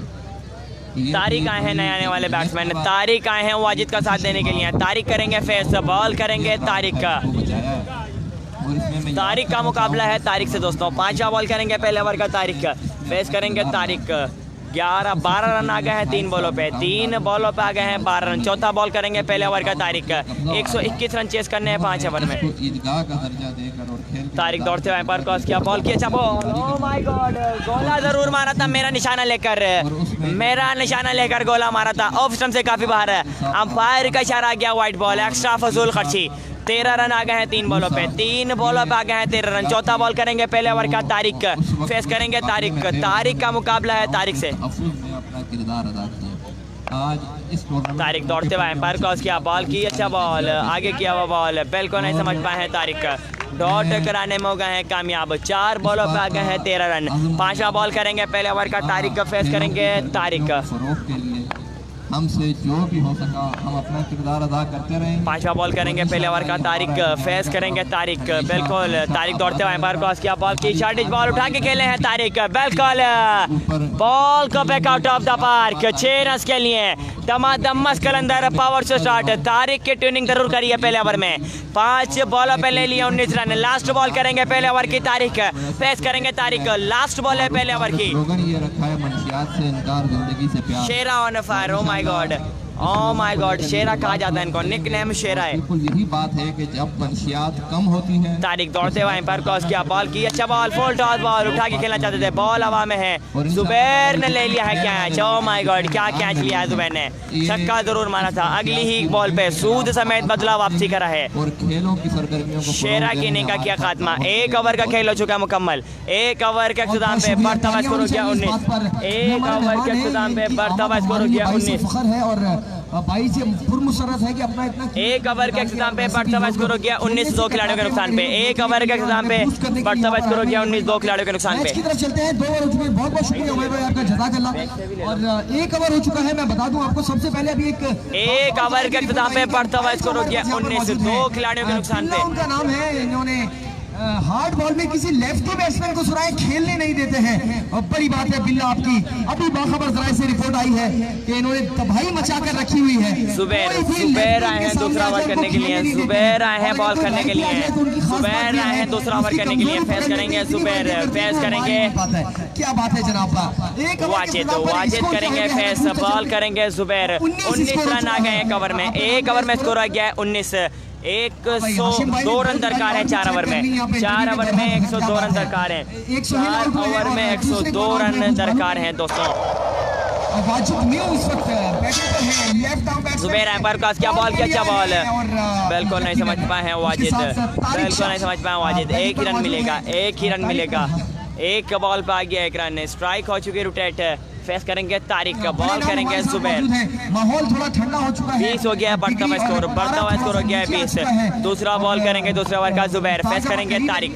है। तारिक आए हैं नए आने वाले बैट्समैन, तारिक आए हैं वाजिद का साथ देने के लिए। तारिक करेंगे फेस, बॉल करेंगे तारिक का। तारिक का मुकाबला है तारिक से दोस्तों। 5वां बॉल करेंगे पहले ओवर का तारिक का, फेस करेंगे तारिक। 12 रन आ गए हैं 3 बॉलों पे, 3 बॉलों पे आ गए हैं 12 रन। चौथा बॉल करेंगे पहले ओवर का तारिक। 121 रन चेस करने हैं 5 ओवर में। तारिक दौड़ते हुए एम्पायर क्रॉस किया, बॉल की, अच्छा बॉल, ओह माय गॉड, गोला जरूर मारा था मेरा निशाना लेकर, मेरा निशाना लेकर गोला मारा था, ऑफ स्टंप से काफी बाहर है। अंपायर का इशारा आ गया, वाइट बॉल, एक्स्ट्रा फजूल खर्ची। 13 रन आ गए हैं 3 बॉलों पे, 3 बॉलों पे आ गए हैं 13 रन। चौथा बॉल करेंगे पहले ओवर का तारिक, फेस करेंगे तारिक। तारिक का मुकाबला है तारिक से। अपना किरदार अदा किया। आज इस टूर्नामेंट तारिक दौड़ते हुए एम्पायर क्रॉस किया, बॉल की, अच्छा बॉल आगे किया हुआ बॉल, बिल्कुल नहीं समझ पाए हैं तारिक। डॉट कराने में हो गए हैं कामयाब, 4 बॉलों पे आ गए हैं 13 रन। 5वां बॉल करेंगे पहले ओवर का, तारिक का फेस करेंगे तारिक। फरोग के लिए हमसे जो भी हो सका हम अपना किरदार अदा करते रहेंगे। 5वां बॉल करेंगे पहले ओवर का, तारिक फेस करेंगे तारिक, बिल्कुल तारिक दौड़ते हुए एम्पायर क्रॉस किया, बॉल की, शॉर्टेज बॉल उठा के खेले हैं तारिक, बिल्कुल बॉल को back out of the park. 6 run के लिए दमादम कलंदर पावर से स्टार्ट। तारिक की ट्यूनिंग जरूर करी है पहले ओवर में, 5 बॉलों पे ले लिया 19 रन। लास्ट बॉल करेंगे पहले ओवर की, तारिक फेस करेंगे तारिक, लास्ट बॉल है पहले ओवर की। स्लोगन ये रखा है, मंशियात से इनकार, जिंदगी से प्यार। Shera on fire, oh my God, oh my God, Shera कहा जाता है इनको, निक नेम शेरा है। बिल्कुल यही बात है कि जब मंशियात कम होती है। तारिक दौड़ते हुए एम्पायर क्रॉस किया, बॉल की, अच्छा बॉल, फुल टॉस बॉल उठा के खेलना चाहते थे, बॉल हवा में है, जुबैर ने ले लिया है कैच। ओ माय गॉड, क्या कैच लिया है जुबैर ने, छक्का जरूर मारा था, अगली ही बॉल पे सूद समेत बदला वापसी करा है। और खेलों की सरगर्मियों को शेरा की इनिंग का किया खात्मा। 1 ओवर का खेल हो चुका है मुकम्मल। 1 ओवर के इख्तिताम पे बढ़ता स्कोर हो गया 19। 1 ओवर के इख्तिताम पे बढ़ता स्कोर हो गया 19। फखर है और भाई से पुरमुसरत है कि अपना इतना 1 ओवर के इख्तिताम पे बढ़ता हुआ स्कोर हो गया 19, 2 खिलाड़ियों के नुकसान पे। 1 ओवर के इख्तिताम पे बढ़ता हुआ स्कोर हो गया 19, 2 खिलाड़ियों के नुकसान पे। मैच की तरफ चलते हैं। 2 ओवर हो चुके हैं, बहुत बहुत शुक्रिया उमर भाई आपका, जज़ाकल्लाह। और 1 ओवर हो चुका है, मैं बता दूं आपको सबसे पहले अभी 1 ओवर के इख्तिताम पे बढ़ता हुआ स्कोर हो गया 19, 2 खिलाड़ियों के नुकसान पे। उनका नाम है, इन्होंने हार्ड बॉल में किसी लेफ्टी बैट्समैन को सुराए खेलने नहीं देते हैं। और बड़ी बात है बिल्ला आपकी, अभी बाखबर जराए से रिपोर्ट आई है कि इन्होंने तबाही मचा कर रखी हुई है। जुबैर आए हैं दूसरा ओवर करने के लिए, जुबैर आए हैं बॉल करने के लिए, जुबैर आए हैं दूसरा ओवर करने के लिए, फेस करेंगे जुबैर, फेस करेंगे, क्या बात है जनाब का, वाजिद करेंगे फेस, बॉल करेंगे जुबैर। 19 रन आ गए 1 ओवर में। 1 ओवर में स्कोर आ गया है 19। 102 रन दरकार है 4 ओवर में। 4 ओवर में 102 रन दरकार है। 4 ओवर में 102 रन दरकार हैं दोस्तों। जुबैर एम्पायर क्रॉस किया, बॉल किया, अच्छा बॉल, बिल्कुल नहीं समझ पाए हैं वाजिद, बिल्कुल नहीं समझ पाए वाजिद। 1 ही रन मिलेगा, 1 ही रन मिलेगा। 1 बॉल पे आ गया 1 रन, स्ट्राइक हो चुकी रोटेट। फेस करेंगे तारिक का, बॉल करेंगे जुबैर। माहौल थोड़ा ठंडा हो चुका है। 20 हो गया है, बढ़ता हुआ स्कोर हो गया है 20। दूसरा बॉल करेंगे दूसरे ओवर का जुबैर, फेस करेंगे तारिक।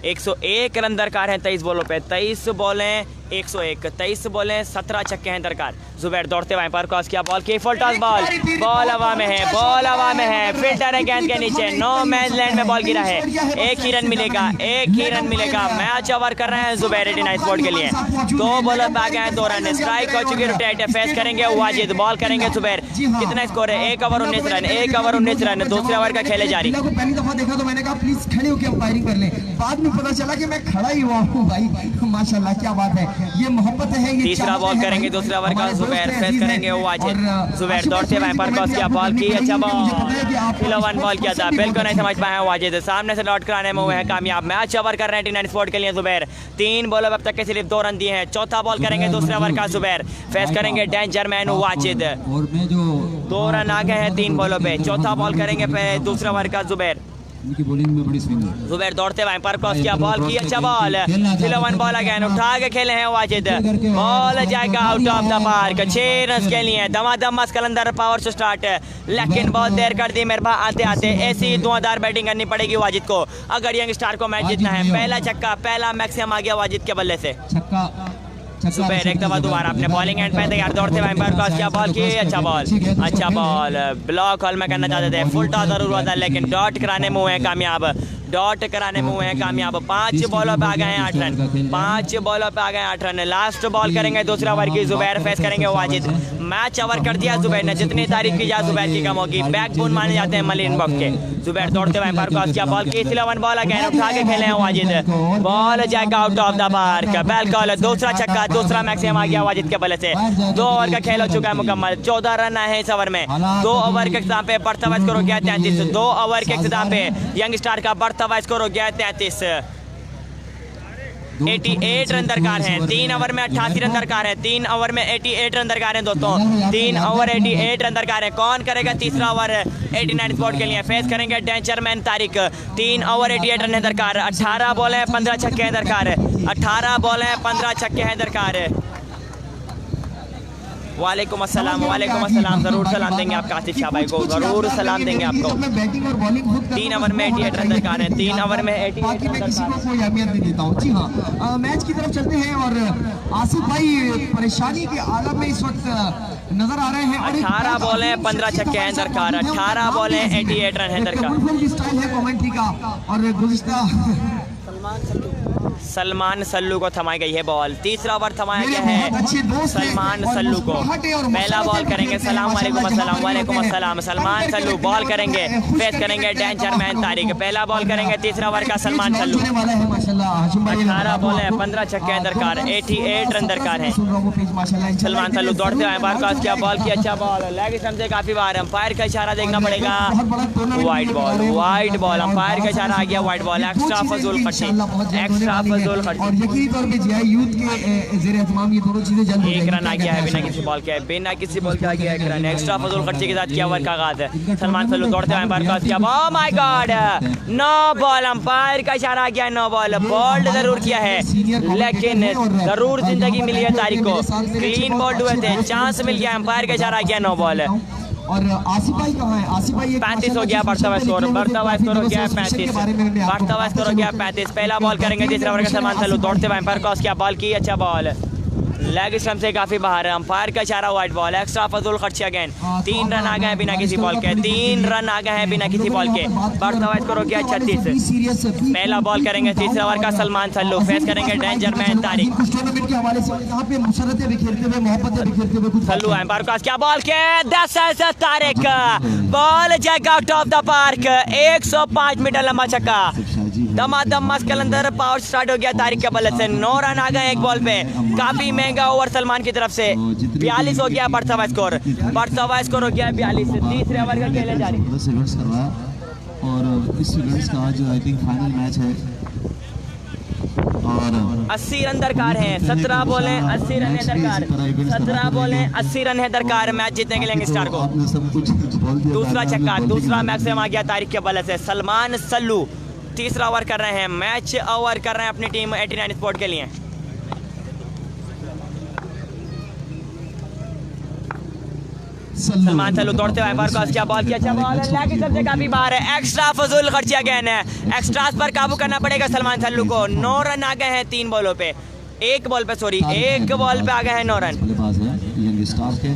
101 रन दरकार हैं 23 बॉलों पे। 23 बॉलें 101, 23 बॉलें 17 छक्के हैं दरकार। जुबैर दौड़ते हुए एम्पायर क्रॉस किया, बॉल की, फुल टॉस बॉल, बॉल हवा में है, बॉल हवा में है, फिल्टर है गेंद के नीचे, नो मैच लैंड में बॉल गिरा है। 1 ही रन मिलेगा, 1 ही रन मिलेगा। मैच ओवर कर रहे हैं जुबैर 89 स्पोर्ट के लिए। 2 बॉलर पे आ गए हैं 2 रन, स्ट्राइक हो चुकी रोटेट। फेस करेंगे वाजिद, बॉल करेंगे जुबैर। कितना स्कोर है? 1 ओवर 19 रन, 1 ओवर 19 रन। दूसरे ओवर का खेले जारी। पहली दफा देखा तो मैंने कहा प्लीज खड़े होकर अंपायरिंग कर लें, बाद में पता चला कि मैं खड़ा ही हुआ हूँ। भाई माशाल्लाह, क्या बात है, ये मोहब्बत है। ये तीसरा बॉल करेंगे दूसरे ओवर का जुबैर, फेस करेंगे वाजिद। जुबैर दौड़ते हुए एम्पायर क्रॉस किया, बॉल की, अच्छा बॉल, 1 बॉल किया था, बिल्कुल नहीं समझ पाए वाजिद। सामने से लौट कराने में हुए हैं कामयाब। मैच ओवर कर रहे हैं 89 स्पोर्ट के लिए जुबैर। 3 बॉल अब तक के सिर्फ 2 रन दिए हैं। चौथा बॉल करेंगे दूसरे ओवर का जुबैर, फेस करेंगे डेंजर मैन वाजिद। 2 रन आ गए हैं 3 बॉलों पे। चौथा बॉल करेंगे दूसरे ओवर का जुबैर। उनकी बॉलिंग में बड़ी स्विंग है। जुबैर दौड़ते हुए एम्पायर क्रॉस किया, बॉल की, अच्छा बॉल, 1 बॉल अगेन उठा के खेले हैं वाजिद। बॉल जाएगा out of the park. 6 run के लिए दमादम कलंदर पावर से स्टार्ट, लेकिन बहुत देर कर दी मेरे पास आते आते। ऐसी धुआंधार बैटिंग करनी पड़ेगी वाजिद को अगर यंग स्टार को मैच जीतना है। पहला छक्का, पहला मैक्सिमम आ गया वाजिद के बल्ले से। जुबैर एक दफा दोबारा अपने बॉलिंग एंड पे तैयार, दौड़ते हुए एम्पायर क्रॉस किया, बॉल की, अच्छा बॉल, ब्लॉक हॉल में करना चाहते थे, फुल टॉस जरूर हुआ था, लेकिन डॉट कराने में हुए हैं कामयाब। 5 बॉलों पे आ गए हैं 8 रन। 5 बॉलों पे आ गए 8 रन। लास्ट बॉल करेंगे दूसरा ओवर की, जुबैर फेस करेंगे वाजिद। मैच ओवर कर दिया जुबैर ने, जितनी तारीफ की जाए जुबैर की कम होगी। बैकबोन माने जाते हैं मलिन बॉक्स के। जुबैर दौड़ते हुए एम्पायर क्रॉस किया, बॉल की, 1 बॉल अगेन उठा के खेले हैं वाजिद। बॉल जाएगा आउट ऑफ द पार्क, बिल्कुल। दूसरा छक्का, दूसरा मैक्सिमम आ गया वाजिद के बल्ले से। 2 ओवर का खेल हो चुका है मुकम्मल। 14 रन आए हैं इस ओवर में। 2 ओवर के इख्तिताम पे बढ़ता हुआ स्कोर हो गया 33। 2 ओवर के इख्तिताम पे यंग स्टार का बढ़ता हुआ स्कोर हो गया 33। 88 रन दरकार हैं। 3 ओवर में 88 रन दरकार है। 3 ओवर में 88 रन दरकार हैं दोस्तों। 3 ओवर 88 रन दरकार है। कौन करेगा तीसरा ओवर 89 स्पोर्ट के लिए? फेस करेंगे danger man Tariq. 3 over 88 run है दरकार। 18 बॉल है, 15 छक्के हैं दरकार। 18 बॉल है, 15 छक्के हैं दरकार। वालेकुम अस्सलाम, वालेकुम अस्सलाम। जरूर सलाम देंगे आप कासिफ शाह भाई को, जरूर सलाम देंगे आपको। मैं बैटिंग और बॉलिंग खुद करता 3 हूं, ओवर में 88 रन दरकार है, 3 ओवर में 88 बाकी रन मैं किसी दरकार को है। कोई अहमियत नहीं देता हूँ। जी हाँ, मैच की तरफ चलते हैं और आसिफ भाई परेशानी के आलम में इस वक्त नजर आ रहे हैं। और एक 18 बात बॉलें, आसिफ 15 छक्के हैं दरकार, 18 बॉलें, 88 रन हैं दरकार। की स्टाइल है कमेंट्री का और गुज़िश्ता सलमान सल्लू को थमाई गई है बॉल। तीसरा ओवर थमाया मेरे गया बहुत अच्छे है दोस्त हैं सलमान और सल्लू को। मुस्कुराहटें और पहला बॉल मशक्क़तें करेंगे, करते हैं सलाम वालेकुम माशाल्लाह, अस्सलाम, वालेकुम जहाँ पर अस्सलाम। होते हैं, सलमान करके सल्लू रखते बॉल हैं, करेंगे, खुश फेस करके करेंगे रखते हैं डेंजर मैन तारिक। पहला बॉल करेंगे, तीसरा ओवर का सलमान सल्लू। होने वाला है माशाल्लाह। हाशिम भाई 18 बॉलें, 15 छक्के हैं दरकार, 88 रन दरकार हैं। सुन रहा हूँ पेज माशाल्लाह। सलमान सल्लू दौड़ते हुए बार क्रॉस किया, बॉल की अच्छा बॉल, लेग स्टंप से काफी बार अंपायर का इशारा देखना पड़ेगा। Wide ball, wide ball, umpire का इशारा आ गया, वाइड बॉल। एक्स्ट्रा फजूल खर्ची, एक्स्ट्रा फजूल खर्ची। और यकीनी तौर पे जो है यूथ के जेर एहतमाम ये दोनों चीजें जल्द हो एक जाएंगी। रन आ गया है बिना किसी बॉल के, बिना किसी बॉल के आ गया एक रन। एक्स्ट्रा फजूल खर्ची के साथ किया ओवर का आगाज है। सलमान सल्लू दौड़ते हुए बार क्रॉस किया, oh my god, no ball. Umpire का इशारा आ गया, नो बॉल। बोल्ड जरूर किया है लेकिन जरूर जिंदगी मिली है तारिक को। क्लीन बोल्ड हुए थे, चांस मिल गया, अंपायर का इशारा आ गया, नो बॉल। और आसिफ भाई कहाँ है? आसिफ भाई 35 हो गया, बढ़ता हुआ स्कोर, बढ़ता हुआ स्कोर हो गया 35, बढ़ता हुआ स्कोर हो गया 35। पहला बॉल करेंगे, तीसरा ओवर का सलमान सल्लू दौड़ते हुए अंपायर क्रॉस किया, बॉल की अच्छा बॉल, लेग स्टंप से काफी बाहर है, अंपायर का इशारा, वाइड बॉल। एक्स्ट्रा फजूल खर्ची अगेन, 3 रन आ गए हैं बिना किसी बॉल के, 3 रन आ गए हैं बिना किसी बॉल के। बढ़ता हुआ स्कोर हो गया 36। पहला बॉल करेंगे, तीसरा ओवर का सलमान सल्लू, फेस करेंगे डेंजर मैन तारिक। कुछ टूर्नामेंट के हवाले से यहाँ पे मुसरतें बिखेरते हुए, मोहब्बतें बिखेरते हुए कुछ सल्लू अंपायर क्रॉस किया, बॉल के 10 से तारिक, बॉल जैक out of the park. 105 metre लंबा छक्का, दमादम मस्त कलंदर, पावर स्टार्ट हो गया तारिक के बल्ले से। 9 रन आ गए एक बॉल पे, काफी महंगा ओवर सलमान की तरफ से। 42 हो गया बढ़ता हुआ स्कोर, बढ़ता हुआ स्कोर हो गया 42। तीसरे ओवर का खेले जा रही इवेंट्स करवाया और इस इवेंट्स का आज आई थिंक फाइनल मैच है और 80 रन दरकार हैं, 17 बॉलें 80 रन है दरकार, 17 बॉलें 80 रन है दरकार मैच जीतने के लिए यंगस्टार को। आपने सब कुछ बोल दिया। दूसरा छक्का, दूसरा मैक्सिमम आ गया तारिक के बल्ले से। सलमान सल्लू तीसरा ओवर कर रहे हैं, मैच ओवर कर रहे हैं अपनी टीम 89 स्पोर्ट के लिए। सलमान सल्लू दौड़ते हुए बार क्रॉस किया, बॉल की अच्छा बॉल, लेग सबसे काफी बाहर है, एक्स्ट्रा फजूल खर्ची अगेन है। एक्स्ट्रास पर काबू करना पड़ेगा सलमान सल्लू को। 9 रन आ गए हैं 3 बॉलों पे, एक बॉल पे सॉरी, एक बॉल पे आ गए हैं 9 रन। बल्लेबाज है यंग स्टार के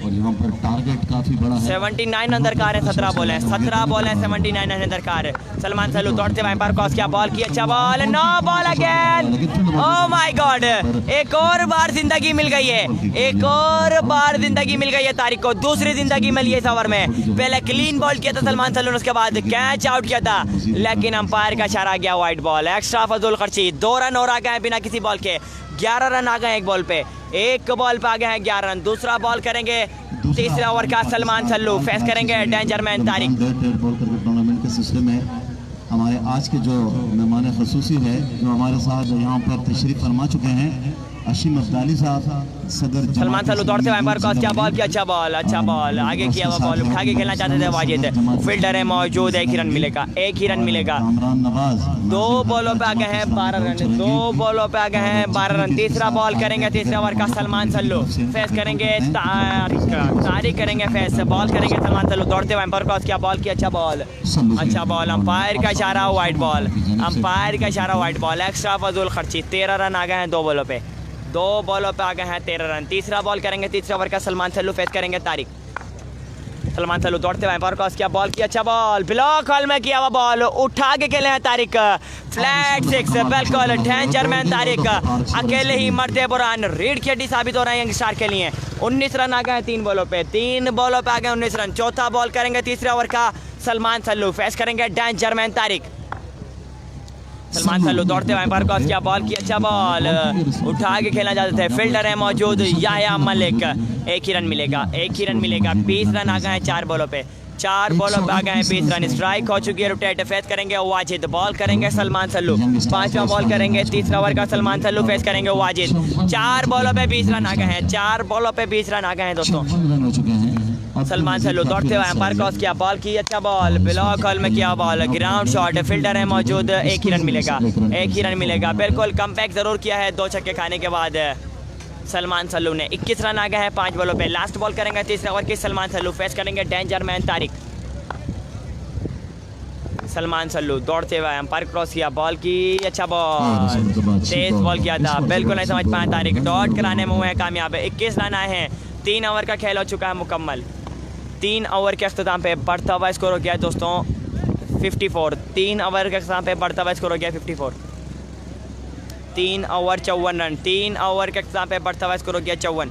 और यहाँ पर टारगेट काफी बड़ा है। 79 रन दरकार है, 17 बॉल है, 17 बॉल है, 79 रन दरकार है। सलमान सल्लू दौड़ते हुए पर क्रॉस किया, बॉल की अच्छा ball, no ball again, oh my god. एक और बार जिंदगी मिल गई है, एक और बार जिंदगी मिल गई है तारिक को, दूसरी जिंदगी मिली है इस ओवर में। पहले क्लीन बॉल किया था सलमान सल्लू ने, उसके बाद कैच आउट किया था, लेकिन अंपायर का इशारा आ गया, वाइड बॉल। एक्स्ट्रा फजूल खर्ची, 2 रन और आ गए बिना किसी बॉल के, 11 रन आ गए एक बॉल पे, एक बॉल पे आ गए हैं 11 रन। दूसरा बॉल करेंगे, तीसरा ओवर का सलमान सल्लू, फेस करेंगे danger man Tariq. Dead ball करके टूर्नामेंट के सिलसिले में हमारे आज के जो मेहमान खसूसी है जो हमारे साथ यहाँ पर तशरीफ फरमा चुके हैं, अशीम अब्दाली साहब, सदर सलमान सल्लू दौड़ते हुए पर क्रॉस किया, बॉल की अच्छा बॉल, अच्छा बॉल, आगे किया हुआ बॉल, उठा के खेलना चाहते थे वाजिद, फील्डर है मौजूद, एक ही रन मिलेगा, एक ही रन मिलेगा। कामरान नवाज 2 बॉलों पे आ गए हैं 12 रन, 2 बॉलों पे आ गए हैं 12 रन। तीसरा बॉल करेंगे, तीसरा ओवर का सलमान सल्लू, फेस करेंगे तारिक करेंगे फेस, बॉल करेंगे सलमान सल्लू दौड़ते हुए पर क्रॉस किया, बॉल की अच्छा बॉल, अच्छा बॉल, अंपायर का इशारा वाइड बॉल, अंपायर का इशारा वाइड बॉल। एक्स्ट्रा फजूल खर्ची, 13 रन आ गए हैं 2 बॉलों पे, 2 बॉलों पे आ गए हैं 13 रन। तीसरा बॉल करेंगे, तीसरा ओवर का सलमान सल्लू, फेस करेंगे तारिक। सलमान सल्लू दौड़ते हुए पर क्रॉस किया, बॉल की अच्छा बॉल, ब्लॉक हॉल में किया हुआ बॉल, उठा के खेले हैं तारिक, फ्लैट 6, बिल्कुल डेंजर मैन तारिक, अकेले ही मरते बुरान, रीड की हड्डी साबित हो रहा है यंगस्टार के लिए। 19 रन आ गए 3 बॉलों पे, 3 बॉलों पे आ गए 19 रन। चौथा बॉल करेंगे, तीसरे ओवर का सलमान सल्लू, फेस करेंगे डेंजर मैन तारिक। सलमान सल्लू दौड़ते हुए पर क्रॉस किया, बॉल की अच्छा बॉल, उठा के खेलना चाहते थे, फील्डर है मौजूद याया मलिक, एक ही रन मिलेगा, एक ही रन मिलेगा। 20 रन आ गए हैं 4 बॉलों पे, 4 बॉलों पे आ गए हैं 20 रन। स्ट्राइक हो चुकी है, रोटेट फेस करेंगे वाजिद, बॉल करेंगे सलमान सल्लू, 5वां बॉल करेंगे, तीसरा ओवर का सलमान सल्लू, फेस करेंगे वाजिद। 4 बॉलों पे 20 रन आ गए हैं, 4 बॉलों पे 20 रन आ गए हैं दोस्तों। रन हो चुके हैं। सलमान सल्लू दौड़ते हुए पर क्रॉस किया, बॉल की अच्छा बॉल, ब्लॉक हॉल में किया बॉल, ग्राउंड शॉट, फील्डर है मौजूद, एक ही रन मिलेगा, एक ही रन मिलेगा। बिल्कुल कमबैक जरूर किया है 2 छक्के खाने के बाद। सलमान सल्लू ने 21 रन आ गए हैं 5 बॉलों पे। लास्ट बॉल करेंगे तीसरे ओवर की सलमान सल्लू, फेस करेंगे डेंजर मैन तारिक। सलमान सल्लू दौड़ते हुए अंपायर क्रॉस किया, बॉल की, अच्छा बॉल, तेज बॉल किया था, बिल्कुल नहीं समझ पाया तारिक, डॉट कराने में हुए हैं कामयाब। 21 रन आए हैं, 3 ओवर का खेल हो चुका है मुकम्मल। 3 ओवर के अख्ताम पे बढ़ता हुआ स्कोर हो गया है दोस्तों 54। 3 ओवर के अख्ताम पे बढ़ता हुआ स्कोर हो गया 54। 3 ओवर 54 रन, 3 ओवर के अख्ताम पे बढ़ता हुआ स्कोर हो गया 54।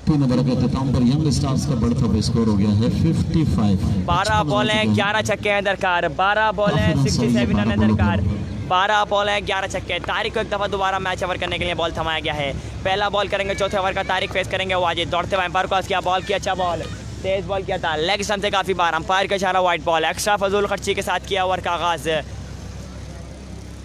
3 ओवर के अख्ताम पर यंग स्टार्स का बढ़ता हुआ स्कोर हो गया है 55। 12 बॉल हैं, 11 छक्के हैं दरकार। 12 बॉल हैं, 67 रन है दरकार। 12 बॉल हैं, 11 छक्के। तारिक को एक दफ़ा दोबारा मैच ओवर करने के लिए बॉल थमाया गया है। पहला बॉल करेंगे चौथे ओवर का, तारिक फेस करेंगे वाजिद, दौड़ते हुए अंपायर क्रॉस किया, बॉल की, अच्छा बॉल, तेज बॉल किया था, लेग स्टंप से काफ़ी बार, अंपायर का इशारा वाइट बॉल। एक्स्ट्रा फजूल खर्ची के साथ किया ओवर का आगाज़।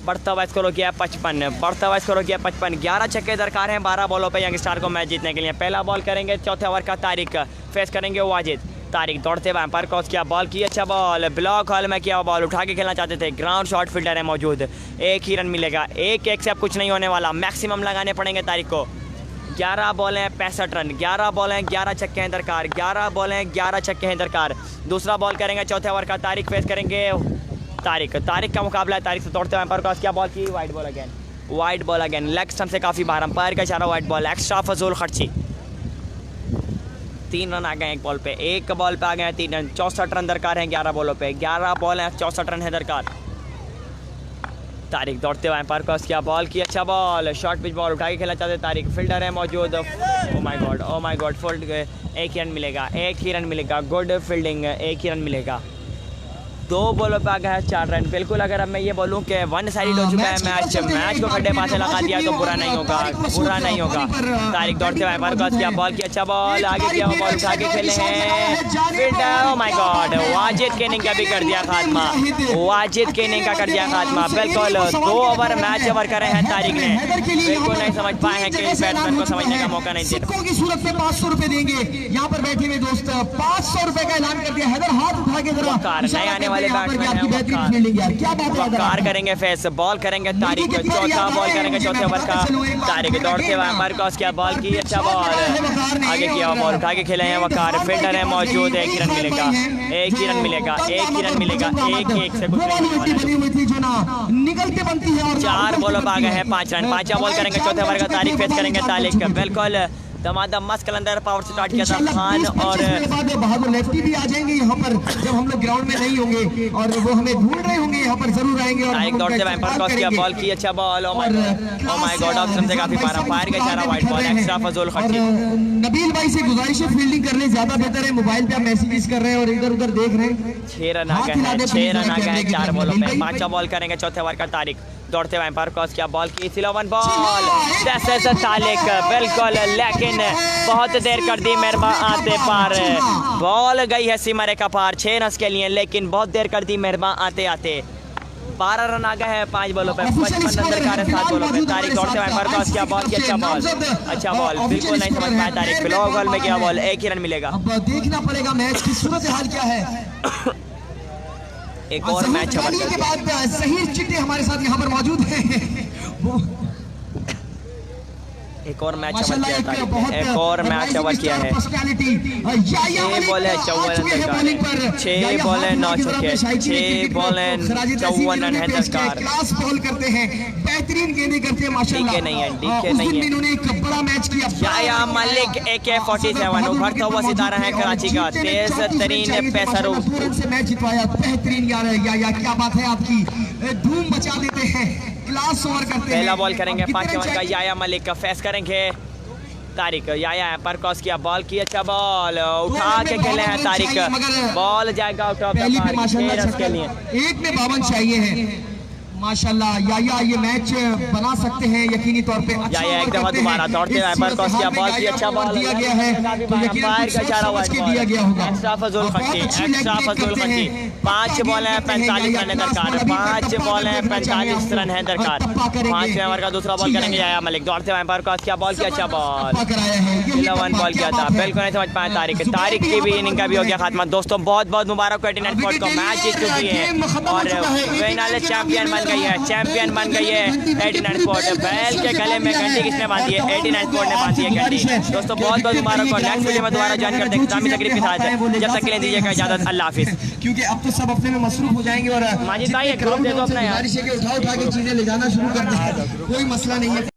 बढ़ता हुआ स्कोर हो गया 55, बढ़ता हुआ स्कोर हो गया 55। 11 छक्के दरकार हैं 12 बॉलों पे यंग स्टार को मैच जीतने के लिए। पहला बॉल करेंगे चौथे ओवर का, तारिक फेस करेंगे वाजिद, तारिक दौड़ते हुए अंपायर क्रॉस किया, बॉल की, अच्छा बॉल, ब्लॉक हॉल में किया, बॉल उठा के खेलना चाहते थे, ग्राउंड शॉट फील्डर है मौजूद, 1 ही रन मिलेगा। 1 से अब कुछ नहीं होने वाला, मैक्सिमम लगाने पड़ेंगे तारिक को। 11 बॉल हैं 65 रन, 11 बॉल हैं 11 छक्के हैं दरकार, 11 बॉल हैं 11 छक्के हैं दरकार। दूसरा बॉल करेंगे चौथे ओवर का, तारिक फेस करेंगे तारिक, तारिक का मुकाबला है, तारिक से दौड़ते हुए अंपायर क्रॉस किया, बॉल की, wide ball again, wide ball again, leg stump से काफ़ी बार, अंपायर का इशारा वाइड बॉल, एक्स्ट्रा फजूल खर्ची। 3 रन आ गए एक बॉल पे, एक बॉल पे आ गए 3 रन। 64 रन दरकार हैं 11 बॉलों पे, 11 बॉल हैं 64 रन है दरकार। तारिक दौड़ते हुए अंपायर क्रॉस किया, बॉल की, अच्छा बॉल, शॉर्ट पिच बॉल उठा के खेलना चाहते तारिक, फील्डर है मौजूद, ओ my God, full 1 he run मिलेगा, 1 ही रन मिलेगा, गुड फील्डिंग, 1 ही रन मिलेगा। 2 बॉलों पे आ गया है 4 रन। बिल्कुल अगर अब मैं ये बोलूँ कि 1 साइड हो चुका है मैच, मैच को खड्डे पासे लगा दिया तो बुरा नहीं होगा, बुरा नहीं होगा। तारिक दौड़ते हुए अंपायर क्रॉस किया, बॉल की, अच्छा बॉल, आगे किया, बॉल उठा के खेले हैं, fielder, O my God, Wajid के इनिंग का भी कर दिया खात्मा, वाजिद के इनिंग का कर दिया खात्मा। बिल्कुल 2 ओवर मैच ओवर करे हैं तारिक ने, बिल्कुल नहीं समझ पाए हैं कि इस बैट्समैन को समझने का मौका नहीं दिया। की सूरत में 500 रुपए देंगे, यहाँ पर बैठे हुए दोस्त 500 रुपए का ऐलान कर दिया। हैदर हाथ उठा के जरा नहीं आने वाले बैट्समैन कार करेंगे फेस, बॉल करेंगे तारिक, चौथा बॉल करेंगे चौथे ओवर का, तारिक दौड़ते हुए अंपायर क्रॉस किया, बॉल की, अच्छा बॉल, आगे किया, बॉल उठा के खेले हैं वकार, फील्डर है मौजूद, 1 ही रन मिलेगा, 1 ही रन मिलेगा, 1 ही रन मिलेगा, 1 से कुछ नहीं। 4 बॉलों पर आ गए हैं 5 रन। 5वां बॉल करेंगे चौथे ओवर का, तारिक फेस करेंगे तारिक, बिल्कुल दमादम मस्त कलंदर पावर स्टार्ट किया था खान, और बहादुर लेफ्टी भी आ जाएंगे यहाँ पर जब हम लोग ग्राउंड में नहीं होंगे और वो हमें ढूंढ रहे होंगे, यहाँ पर जरूर आएंगे। और तारिक दौड़ते हुए अंपायर क्रॉस किया, बॉल की, अच्छा ball, O my God, off stump से काफी बार, अंपायर का इशारा वाइड बॉल, एक्स्ट्रा फजूल खर्ची। नबील भाई से गुजारिश है फील्डिंग कर ले, ज्यादा बेहतर है, मोबाइल पे आप मैसेजेस कर रहे हैं और इधर उधर देख रहे हैं। 6 रन आ गए हैं, 6 रन आ गए हैं 4 बॉलों पे। 5वां बॉल करेंगे चौथे ओवर का, तारिक दौड़ते हुए अंपायर क्रॉस किया, बॉल की, 11 बॉल, जैसे तालिक, बिल्कुल, लेकिन बहुत देर कर दी मेहरबा आते पार, बॉल गई है सीमा का पार 6 रन के लिए, लेकिन बहुत देर कर दी मेहरबा आते आते। 12 रन आ गए हैं 5 बॉलों पे, 55 रन दरकार है 7 बॉलों पे। तारिक दौड़ते हुए अंपायर क्रॉस किया, बॉल की, अच्छा बॉल, अच्छा बॉल, बिल्कुल नहीं समझ पाया तारिक, ब्लॉक बॉल में गया बॉल, 1 ही रन मिलेगा। अब देखना पड़ेगा मैच की सूरत हाल क्या है। एक और मैच ओवर के बाद सही चिट्टे हमारे साथ यहाँ पर मौजूद हैं। एक और मैच ओवर किया था, एक और मैच ओवर किया है। 6 बॉल है 54 रन दरकार, 6 बॉल है 9 छक्के, 6 बॉल है 54 रन है दरकार। क्लास बॉल करते हैं, बेहतरीन गेंदें करते हैं माशाल्लाह। डीके नहीं है, डीके नहीं है। इन्होंने एक बड़ा मैच किया। याया मलिक AK-47 उभरता हुआ सितारा है कराची का, तेज तरीन पेसर से मैच जितवाया, बेहतरीन यार, या क्या बात है आपकी, धूम मचा देते हैं, क्लास ओवर करते हैं। पहला बॉल करेंगे 5 ओवर का, याया मलिक का फेस करेंगे तारिक, याया अंपायर क्रॉस किया, बॉल की, अच्छा बॉल, उठा के खेले हैं तारिक, बॉल जाएगा out of the park 6 run के लिए। 1 में 52 चाहिए है माशाल्लाह। या ये मैच बना सकते हैं यकीनी तौर पे। या एक दफा दोबारा दौड़ते हुए अंपायर क्रॉस किया, बॉल की, अच्छा बॉल दिया गया है, अंपायर का इशारा वाइड बॉल, एक्स्ट्रा फजूल खर्ची, एक्स्ट्रा फजूल खर्ची। 5 बॉल है 45 रन है दरकार, 5 बॉल है 45 रन है दरकार। 5वें ओवर का दूसरा बॉल करेंगे याया मलिक, दौड़ते हुए अंपायर क्रॉस किया, बॉल की, अच्छा बॉल, 11 बॉल किया था, बिल्कुल नहीं समझ पाया तारिक, तारिक की भी इनिंग का भी हो गया खात्मा। दोस्तों बहुत बहुत मुबारक 89 स्पोर्ट्स को, मैच जीत चुकी है और फाइनल चैंपियन बन गई है, चैंपियन बन गई है 89 स्पोर्ट। बैल के गले में घंटी किसने बांधी है? 89 स्पोर्ट ने बांधी है घंटी। दोस्तों बहुत बहुत मुबारक हो। नेक्स्ट वीडियो में दोबारा ज्वाइन करते हैं इस्लामी तकरीब के साथ। जब तक के लिए दीजिएगा इजाजत, अल्लाह हाफिज़। क्योंकि अब तो सब अपने में मसरूफ हो जाएंगे और माजिद भाई एक ग्रुप दे दो अपना यार। बारिश है कि उठा उठा के चीजें ले जाना शुरू कर दें, कोई मसला नहीं है।